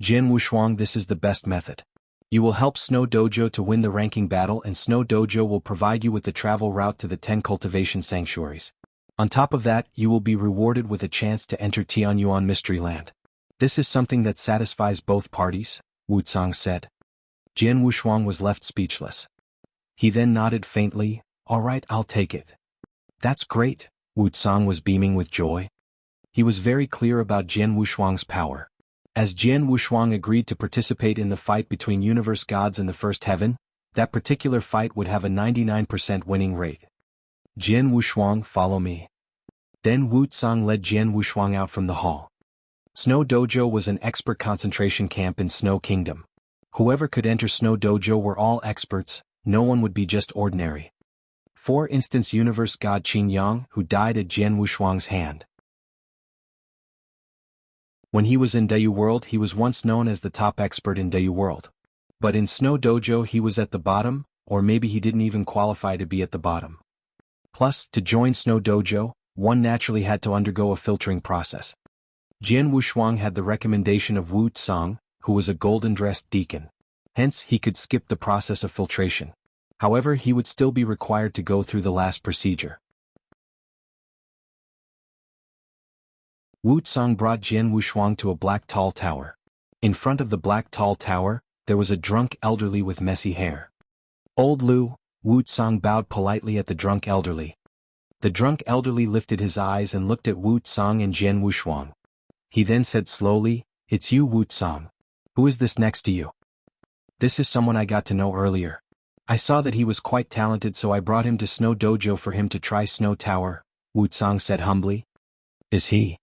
Jian Wushuang, this is the best method. You will help Snow Dojo to win the ranking battle, and Snow Dojo will provide you with the travel route to the 10 cultivation sanctuaries. On top of that, you will be rewarded with a chance to enter Tianyuan Mystery Land. This is something that satisfies both parties, Wushuang said. Jian Wushuang was left speechless. He then nodded faintly. All right, I'll take it. That's great, Wushuang was beaming with joy. He was very clear about Jian Wushuang's power. As Jian Wushuang agreed to participate in the fight between universe gods and the first heaven, that particular fight would have a 99% winning rate. Jian Wushuang, follow me. Then Wushuang led Jian Wushuang out from the hall. Snow Dojo was an expert concentration camp in Snow Kingdom. Whoever could enter Snow Dojo were all experts, no one would be just ordinary. For instance, universe god Yang, who died at Jian Wushuang's hand. When he was in Dayu World, he was once known as the top expert in Dayu World. But in Snow Dojo he was at the bottom, or maybe he didn't even qualify to be at the bottom. Plus, to join Snow Dojo, one naturally had to undergo a filtering process. Jian Wushuang had the recommendation of Wushuang, who was a golden-dressed deacon. Hence, he could skip the process of filtration. However, he would still be required to go through the last procedure. Wushuang brought Jian Wushuang to a black tall tower. In front of the black tall tower, there was a drunk elderly with messy hair. Old Lu, Wushuang bowed politely at the drunk elderly. The drunk elderly lifted his eyes and looked at Wushuang and Jian Wushuang. He then said slowly, "It's you, Wushuang. Who is this next to you?" "This is someone I got to know earlier. I saw that he was quite talented, so I brought him to Snow Dojo for him to try Snow Tower," Wushuang said humbly. "Is he?"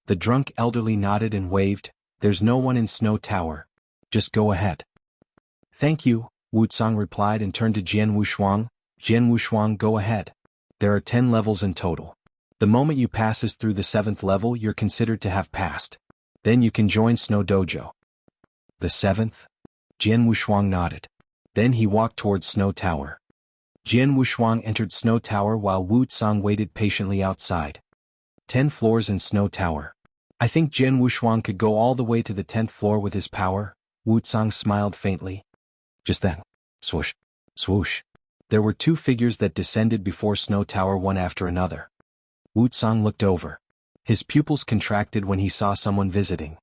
The drunk elderly nodded and waved. "There's no one in Snow Tower. Just go ahead." "Thank you," Wushuang replied and turned to Jian Wushuang. "Jian Wushuang, go ahead. There are 10 levels in total. The moment you passes through the 7th level, you're considered to have passed. Then you can join Snow Dojo." "The 7th? Jian Wushuang nodded. Then he walked towards Snow Tower. Jian Wushuang entered Snow Tower while Wushuang waited patiently outside. 10 floors in Snow Tower. I think Jian Wushuang could go all the way to the 10th floor with his power. Wushuang smiled faintly. Just then, swoosh, swoosh. There were 2 figures that descended before Snow Tower one after another. Wushuang looked over. His pupils contracted when he saw someone visiting.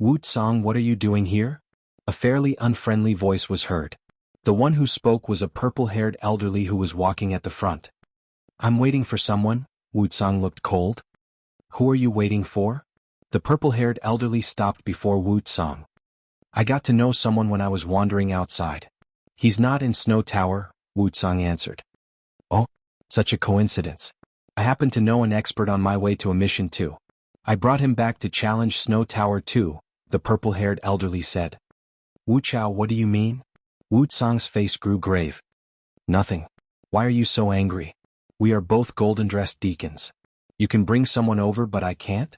"Wushuang, what are you doing here?" A fairly unfriendly voice was heard. The one who spoke was a purple-haired elderly who was walking at the front. "I'm waiting for someone." Wushuang looked cold. "Who are you waiting for?" The purple-haired elderly stopped before Wushuang. "I got to know someone when I was wandering outside." "He's not in Snow Tower," Wushuang answered. "Oh, such a coincidence. I happen to know an expert on my way to a mission too. I brought him back to challenge Snow Tower too," the purple-haired elderly said. "Wuchao, what do you mean?" Wushuang's face grew grave. "Nothing. Why are you so angry? We are both golden-dressed deacons. You can bring someone over but I can't?"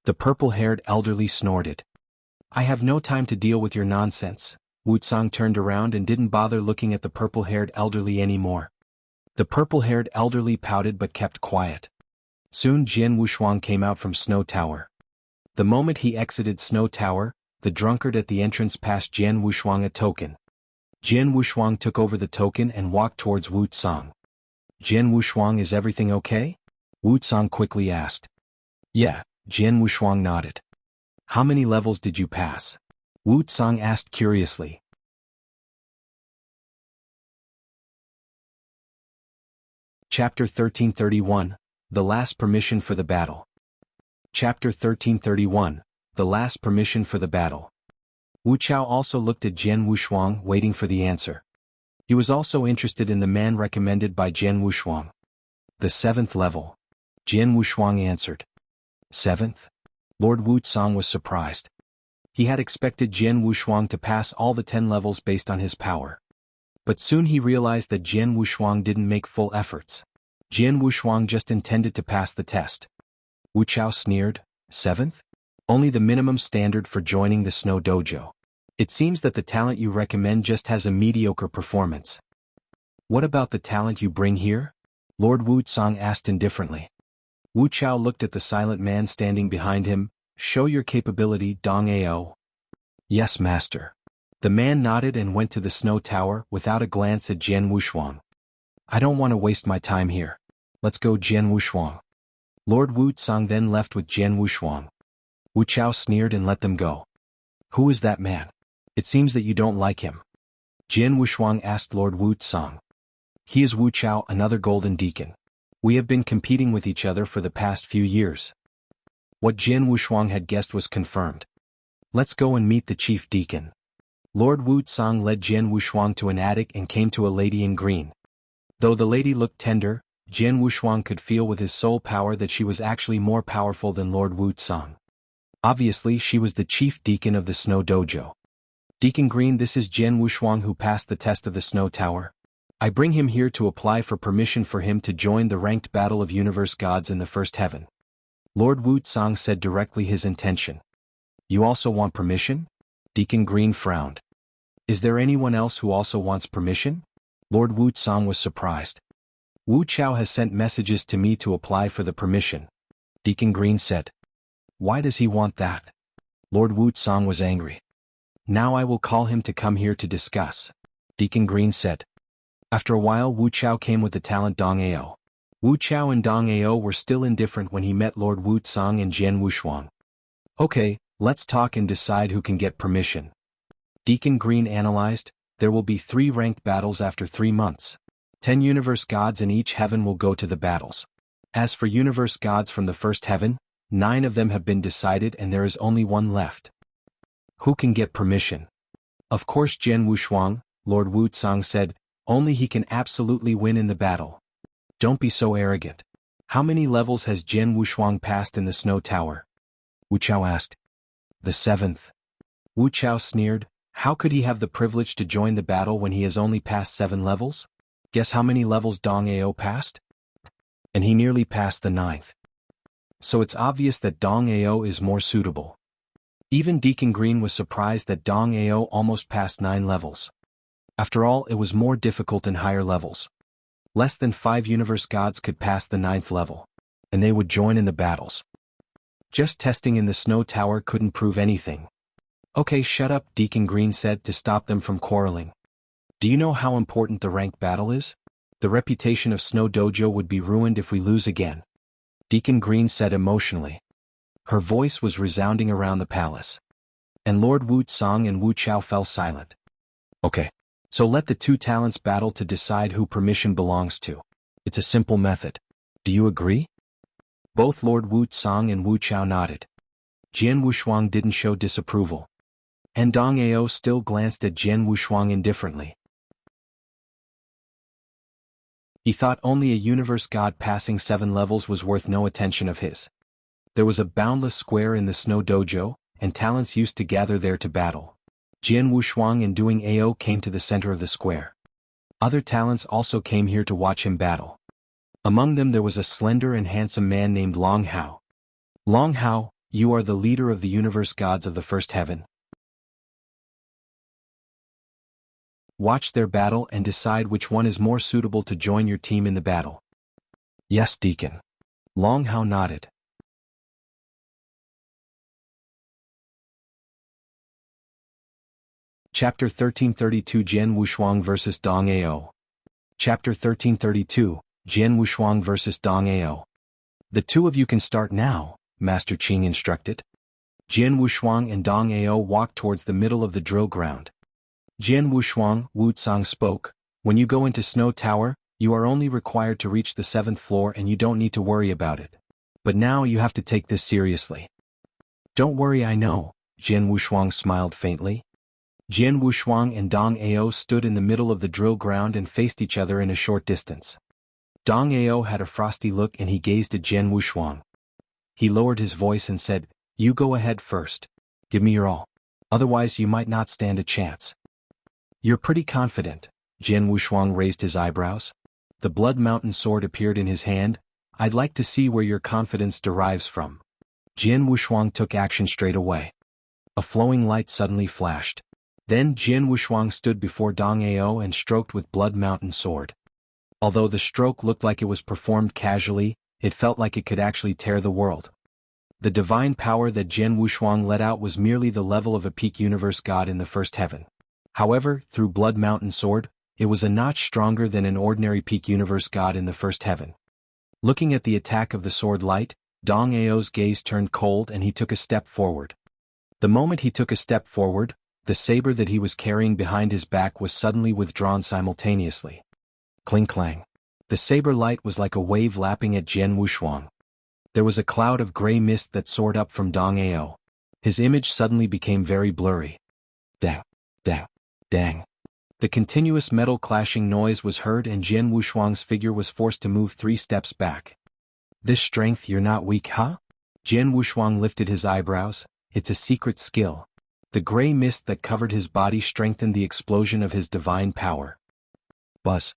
The purple-haired elderly snorted. I have no time to deal with your nonsense. Wushuang turned around and didn't bother looking at the purple-haired elderly anymore. The purple-haired elderly pouted but kept quiet. Soon Jian Wushuang came out from Snow Tower. The moment he exited Snow Tower, the drunkard at the entrance passed Jian Wushuang a token. Jian Wushuang took over the token and walked towards Wushuang. Jian Wushuang, is everything okay? Wushuang quickly asked. Yeah, Jian Wushuang nodded. How many levels did you pass? Wushuang asked curiously. Chapter 1331, The Last Permission for the Battle. Chapter 1331, The Last Permission for the Battle. Wu Chao also looked at Jian Wushuang, waiting for the answer. He was also interested in the man recommended by Jian Wushuang. The 7th level. Jian Wushuang answered. 7th? Lord Wushuang was surprised. He had expected Jian Wushuang to pass all the 10 levels based on his power. But soon he realized that Jian Wushuang didn't make full efforts. Jian Wushuang just intended to pass the test. Wu Chao sneered, 7th? Only the minimum standard for joining the Snow Dojo. It seems that the talent you recommend just has a mediocre performance. What about the talent you bring here? Lord Wushuang asked indifferently. Wu Chao looked at the silent man standing behind him. Show your capability, Dong Ao. Yes, master. The man nodded and went to the Snow Tower without a glance at Jian Wushuang. I don't want to waste my time here. Let's go, Jian Wushuang. Lord Wushuang then left with Jian Wushuang. Wu Chao sneered and let them go. Who is that man? It seems that you don't like him. Jian Wushuang asked Lord Wushuang. He is Wu Chao, another golden deacon. We have been competing with each other for the past few years. What Jian Wushuang had guessed was confirmed. Let's go and meet the chief deacon. Lord Wushuang led Jian Wushuang to an attic and came to a lady in green. Though the lady looked tender, Jian Wushuang could feel with his soul power that she was actually more powerful than Lord Wushuang. Obviously, she was the chief deacon of the Snow Dojo. Deacon Green, this is Jian Wushuang who passed the test of the Snow Tower. I bring him here to apply for permission for him to join the ranked battle of universe gods in the first heaven. Lord Wushuang said directly his intention. You also want permission? Deacon Green frowned. Is there anyone else who also wants permission? Lord Wushuang was surprised. Wu Chao has sent messages to me to apply for the permission. Deacon Green said. Why does he want that? Lord Wushuang was angry. Now I will call him to come here to discuss. Deacon Green said. After a while Wu Chao came with the talent Dong Ao. Wu Chao and Dong Ao were still indifferent when he met Lord Wushuang and Jian Wushuang. Okay, let's talk and decide who can get permission. Deacon Green analyzed, there will be 3 ranked battles after 3 months. 10 universe gods in each heaven will go to the battles. As for universe gods from the first heaven, 9 of them have been decided and there is only 1 left. Who can get permission? Of course Jian Wushuang, Lord Wushuang said, only he can absolutely win in the battle. Don't be so arrogant. How many levels has Jian Wushuang passed in the Snow Tower? Wu Chao asked. The 7th. Wu Chao sneered, how could he have the privilege to join the battle when he has only passed 7 levels? Guess how many levels Dong Ao passed? And he nearly passed the 9th. So it's obvious that Dong Ao is more suitable. Even Deacon Green was surprised that Dong Ao almost passed 9 levels. After all, it was more difficult in higher levels. Less than 5 universe gods could pass the 9th level, and they would join in the battles. Just testing in the Snow Tower couldn't prove anything. Okay, shut up, Deacon Green said to stop them from quarreling. Do you know how important the ranked battle is? The reputation of Snow Dojo would be ruined if we lose again. Deacon Green said emotionally. Her voice was resounding around the palace. And Lord Wushuang and Wu Chao fell silent. Okay. So let the 2 talents battle to decide who permission belongs to. It's a simple method. Do you agree? Both Lord Wushuang and Wu Chao nodded. Jian Wushuang didn't show disapproval. And Dong Ao still glanced at Jian Wushuang indifferently. He thought only a universe god passing 7 levels was worth no attention of his. There was a boundless square in the Snow Dojo, and talents used to gather there to battle. Jian Wushuang and Doing Ao came to the center of the square. Other talents also came here to watch him battle. Among them there was a slender and handsome man named Long Hao. Long Hao, you are the leader of the universe gods of the first heaven. Watch their battle and decide which one is more suitable to join your team in the battle. Yes, Deacon. Long Hao nodded. Chapter 1332 Jian Wushuang vs Dong Ao. Chapter 1332, Jian Wushuang vs Dong Ao. The two of you can start now, Master Qing instructed. Jian Wushuang and Dong Ao walked towards the middle of the drill ground. Jian Wushuang, Wushuang spoke, when you go into Snow Tower, you are only required to reach the 7th floor and you don't need to worry about it. But now you have to take this seriously. Don't worry, I know, Jian Wushuang smiled faintly. Jian Wushuang and Dong Ao stood in the middle of the drill ground and faced each other in a short distance. Dong Ao had a frosty look and he gazed at Jian Wushuang. He lowered his voice and said, "You go ahead first. Give me your all. Otherwise you might not stand a chance." "You're pretty confident." Jian Wushuang raised his eyebrows. The Blood Mountain sword appeared in his hand. "I'd like to see where your confidence derives from." Jian Wushuang took action straight away. A flowing light suddenly flashed. Then Jian Wushuang stood before Dong Ao and stroked with Blood Mountain sword. Although the stroke looked like it was performed casually, it felt like it could actually tear the world. The divine power that Jian Wushuang let out was merely the level of a peak universe god in the first heaven. However, through Blood Mountain sword, it was a notch stronger than an ordinary peak universe god in the first heaven. Looking at the attack of the sword light, Dong Ao's gaze turned cold and he took a step forward. The moment he took a step forward, the saber that he was carrying behind his back was suddenly withdrawn simultaneously. Cling-clang. The saber light was like a wave lapping at Jian Wushuang. There was a cloud of gray mist that soared up from Dong Ao. His image suddenly became very blurry. Dang, dang, dang. The continuous metal clashing noise was heard and Jian Wushuang's figure was forced to move 3 steps back. "This strength, you're not weak, huh?" Jian Wushuang lifted his eyebrows. "It's a secret skill." The gray mist that covered his body strengthened the explosion of his divine power. Buzz.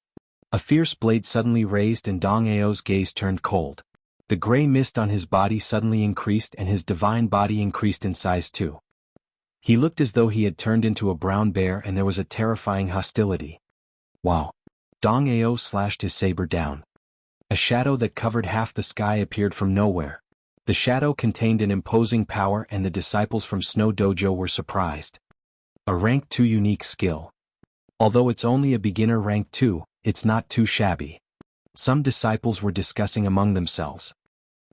A fierce blade suddenly raised and Dong Ao's gaze turned cold. The gray mist on his body suddenly increased and his divine body increased in size too. He looked as though he had turned into a brown bear and there was a terrifying hostility. Wow. Dong Ao slashed his saber down. A shadow that covered half the sky appeared from nowhere. The shadow contained an imposing power and the disciples from Snow Dojo were surprised. A rank 2 unique skill. Although it's only a beginner rank 2, it's not too shabby. Some disciples were discussing among themselves.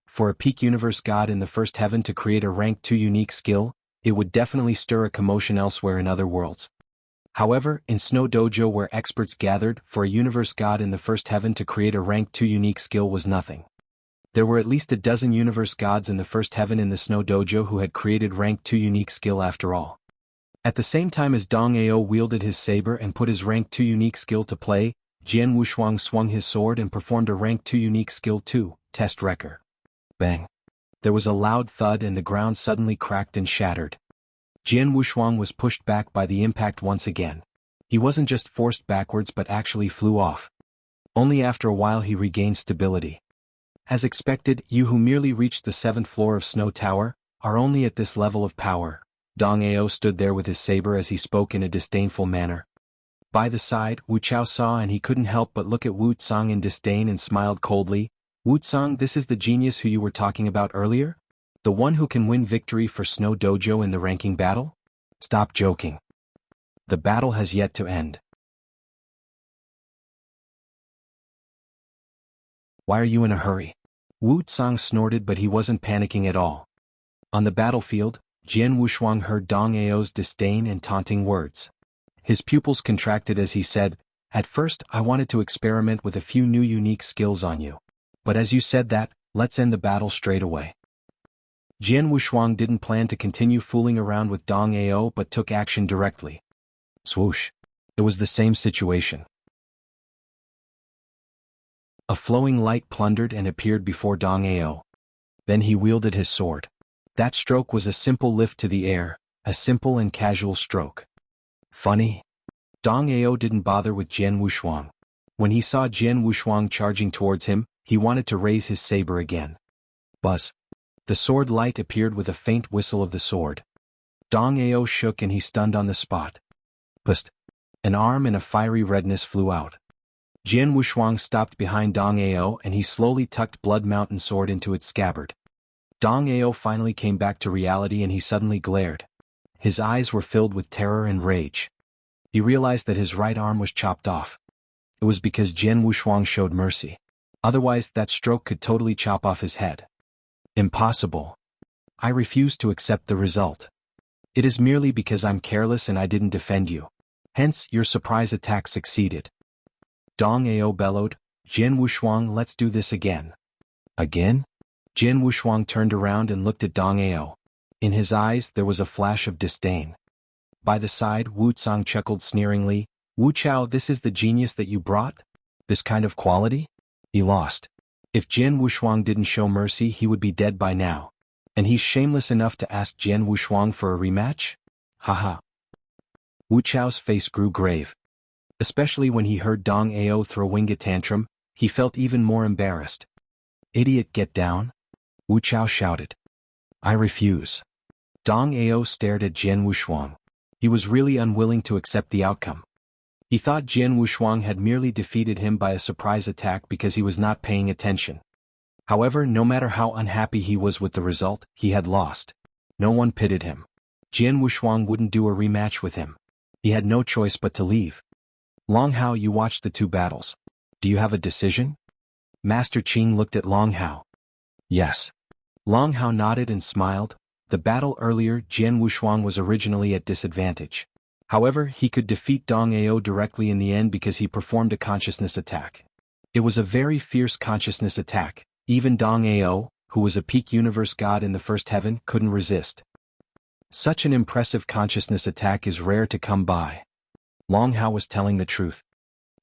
For a peak universe god in the first heaven to create a rank 2 unique skill, it would definitely stir a commotion elsewhere in other worlds. However, in Snow Dojo where experts gathered, for a universe god in the first heaven to create a rank 2 unique skill was nothing. There were at least a dozen universe gods in the first heaven in the Snow Dojo who had created rank 2 unique skill after all. At the same time as Dong Ao wielded his saber and put his rank 2 unique skill to play, Jian Wushuang swung his sword and performed a rank 2 unique skill 2, Test Wrecker. Bang. There was a loud thud and the ground suddenly cracked and shattered. Jian Wushuang was pushed back by the impact once again. He wasn't just forced backwards but actually flew off. Only after a while he regained stability. As expected, you who merely reached the 7th floor of Snow Tower, are only at this level of power. Dong Ao stood there with his saber as he spoke in a disdainful manner. By the side, Wu Chao saw and he couldn't help but look at Wu Tsang in disdain and smiled coldly. "Wu Tsang, this is the genius who you were talking about earlier? The one who can win victory for Snow Dojo in the ranking battle? Stop joking. The battle has yet to end. Why are you in a hurry?" Wu Tsang snorted but he wasn't panicking at all. On the battlefield, Jian Wushuang heard Dong Ao's disdain and taunting words. His pupils contracted as he said, "At first I wanted to experiment with a few new unique skills on you. But as you said that, let's end the battle straight away." Jian Wushuang didn't plan to continue fooling around with Dong Ao but took action directly. Swoosh. It was the same situation. A flowing light plundered and appeared before Dong Ao. Then he wielded his sword. That stroke was a simple lift to the air, a simple and casual stroke. Funny. Dong Ao didn't bother with Jian Wushuang. When he saw Jian Wushuang charging towards him, he wanted to raise his saber again. Buzz. The sword light appeared with a faint whistle of the sword. Dong Ao shook and he stunned on the spot. Pust. An arm and a fiery redness flew out. Jian Wushuang stopped behind Dong Ao and he slowly tucked Blood Mountain sword into its scabbard. Dong Ao finally came back to reality and he suddenly glared. His eyes were filled with terror and rage. He realized that his right arm was chopped off. It was because Jian Wushuang showed mercy. Otherwise, that stroke could totally chop off his head. Impossible. I refuse to accept the result. It is merely because I'm careless and I didn't defend you. Hence, your surprise attack succeeded. Dong Ao bellowed, Jian Wushuang, let's do this again. Again? Jian Wushuang turned around and looked at Dong Ao. In his eyes there was a flash of disdain. By the side, Wushuang chuckled sneeringly, Wu Chao, this is the genius that you brought? This kind of quality? He lost. If Jian Wushuang didn't show mercy he would be dead by now. And he's shameless enough to ask Jian Wushuang for a rematch? Haha. Wu Chao's face grew grave. Especially when he heard Dong Ao throwing a tantrum, he felt even more embarrassed. Idiot, get down? Wu Chao shouted. I refuse. Dong Ao stared at Jian Wushuang. He was really unwilling to accept the outcome. He thought Jian Wushuang had merely defeated him by a surprise attack because he was not paying attention. However, no matter how unhappy he was with the result, he had lost. No one pitied him. Jian Wushuang wouldn't do a rematch with him. He had no choice but to leave. Long Hao, you watched the two battles. Do you have a decision? Master Qing looked at Long Hao. Yes. Long Hao nodded and smiled. The battle earlier, Jian Wushuang was originally at disadvantage. However, he could defeat Dong Ao directly in the end because he performed a consciousness attack. It was a very fierce consciousness attack. Even Dong Ao, who was a peak universe god in the first heaven, couldn't resist. Such an impressive consciousness attack is rare to come by. Long Hao was telling the truth.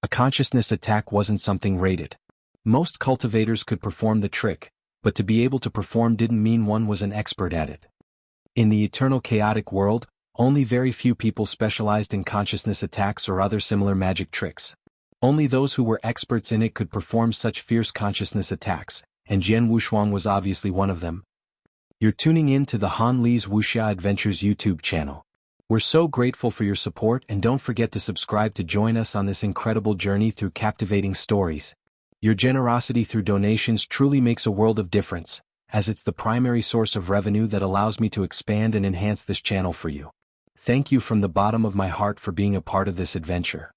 A consciousness attack wasn't something rated. Most cultivators could perform the trick, but to be able to perform didn't mean one was an expert at it. In the eternal chaotic world, only very few people specialized in consciousness attacks or other similar magic tricks. Only those who were experts in it could perform such fierce consciousness attacks, and Jian Wushuang was obviously one of them. You're tuning in to the Han Li's Wuxia Adventures YouTube channel. We're so grateful for your support and don't forget to subscribe to join us on this incredible journey through captivating stories. Your generosity through donations truly makes a world of difference, as it's the primary source of revenue that allows me to expand and enhance this channel for you. Thank you from the bottom of my heart for being a part of this adventure.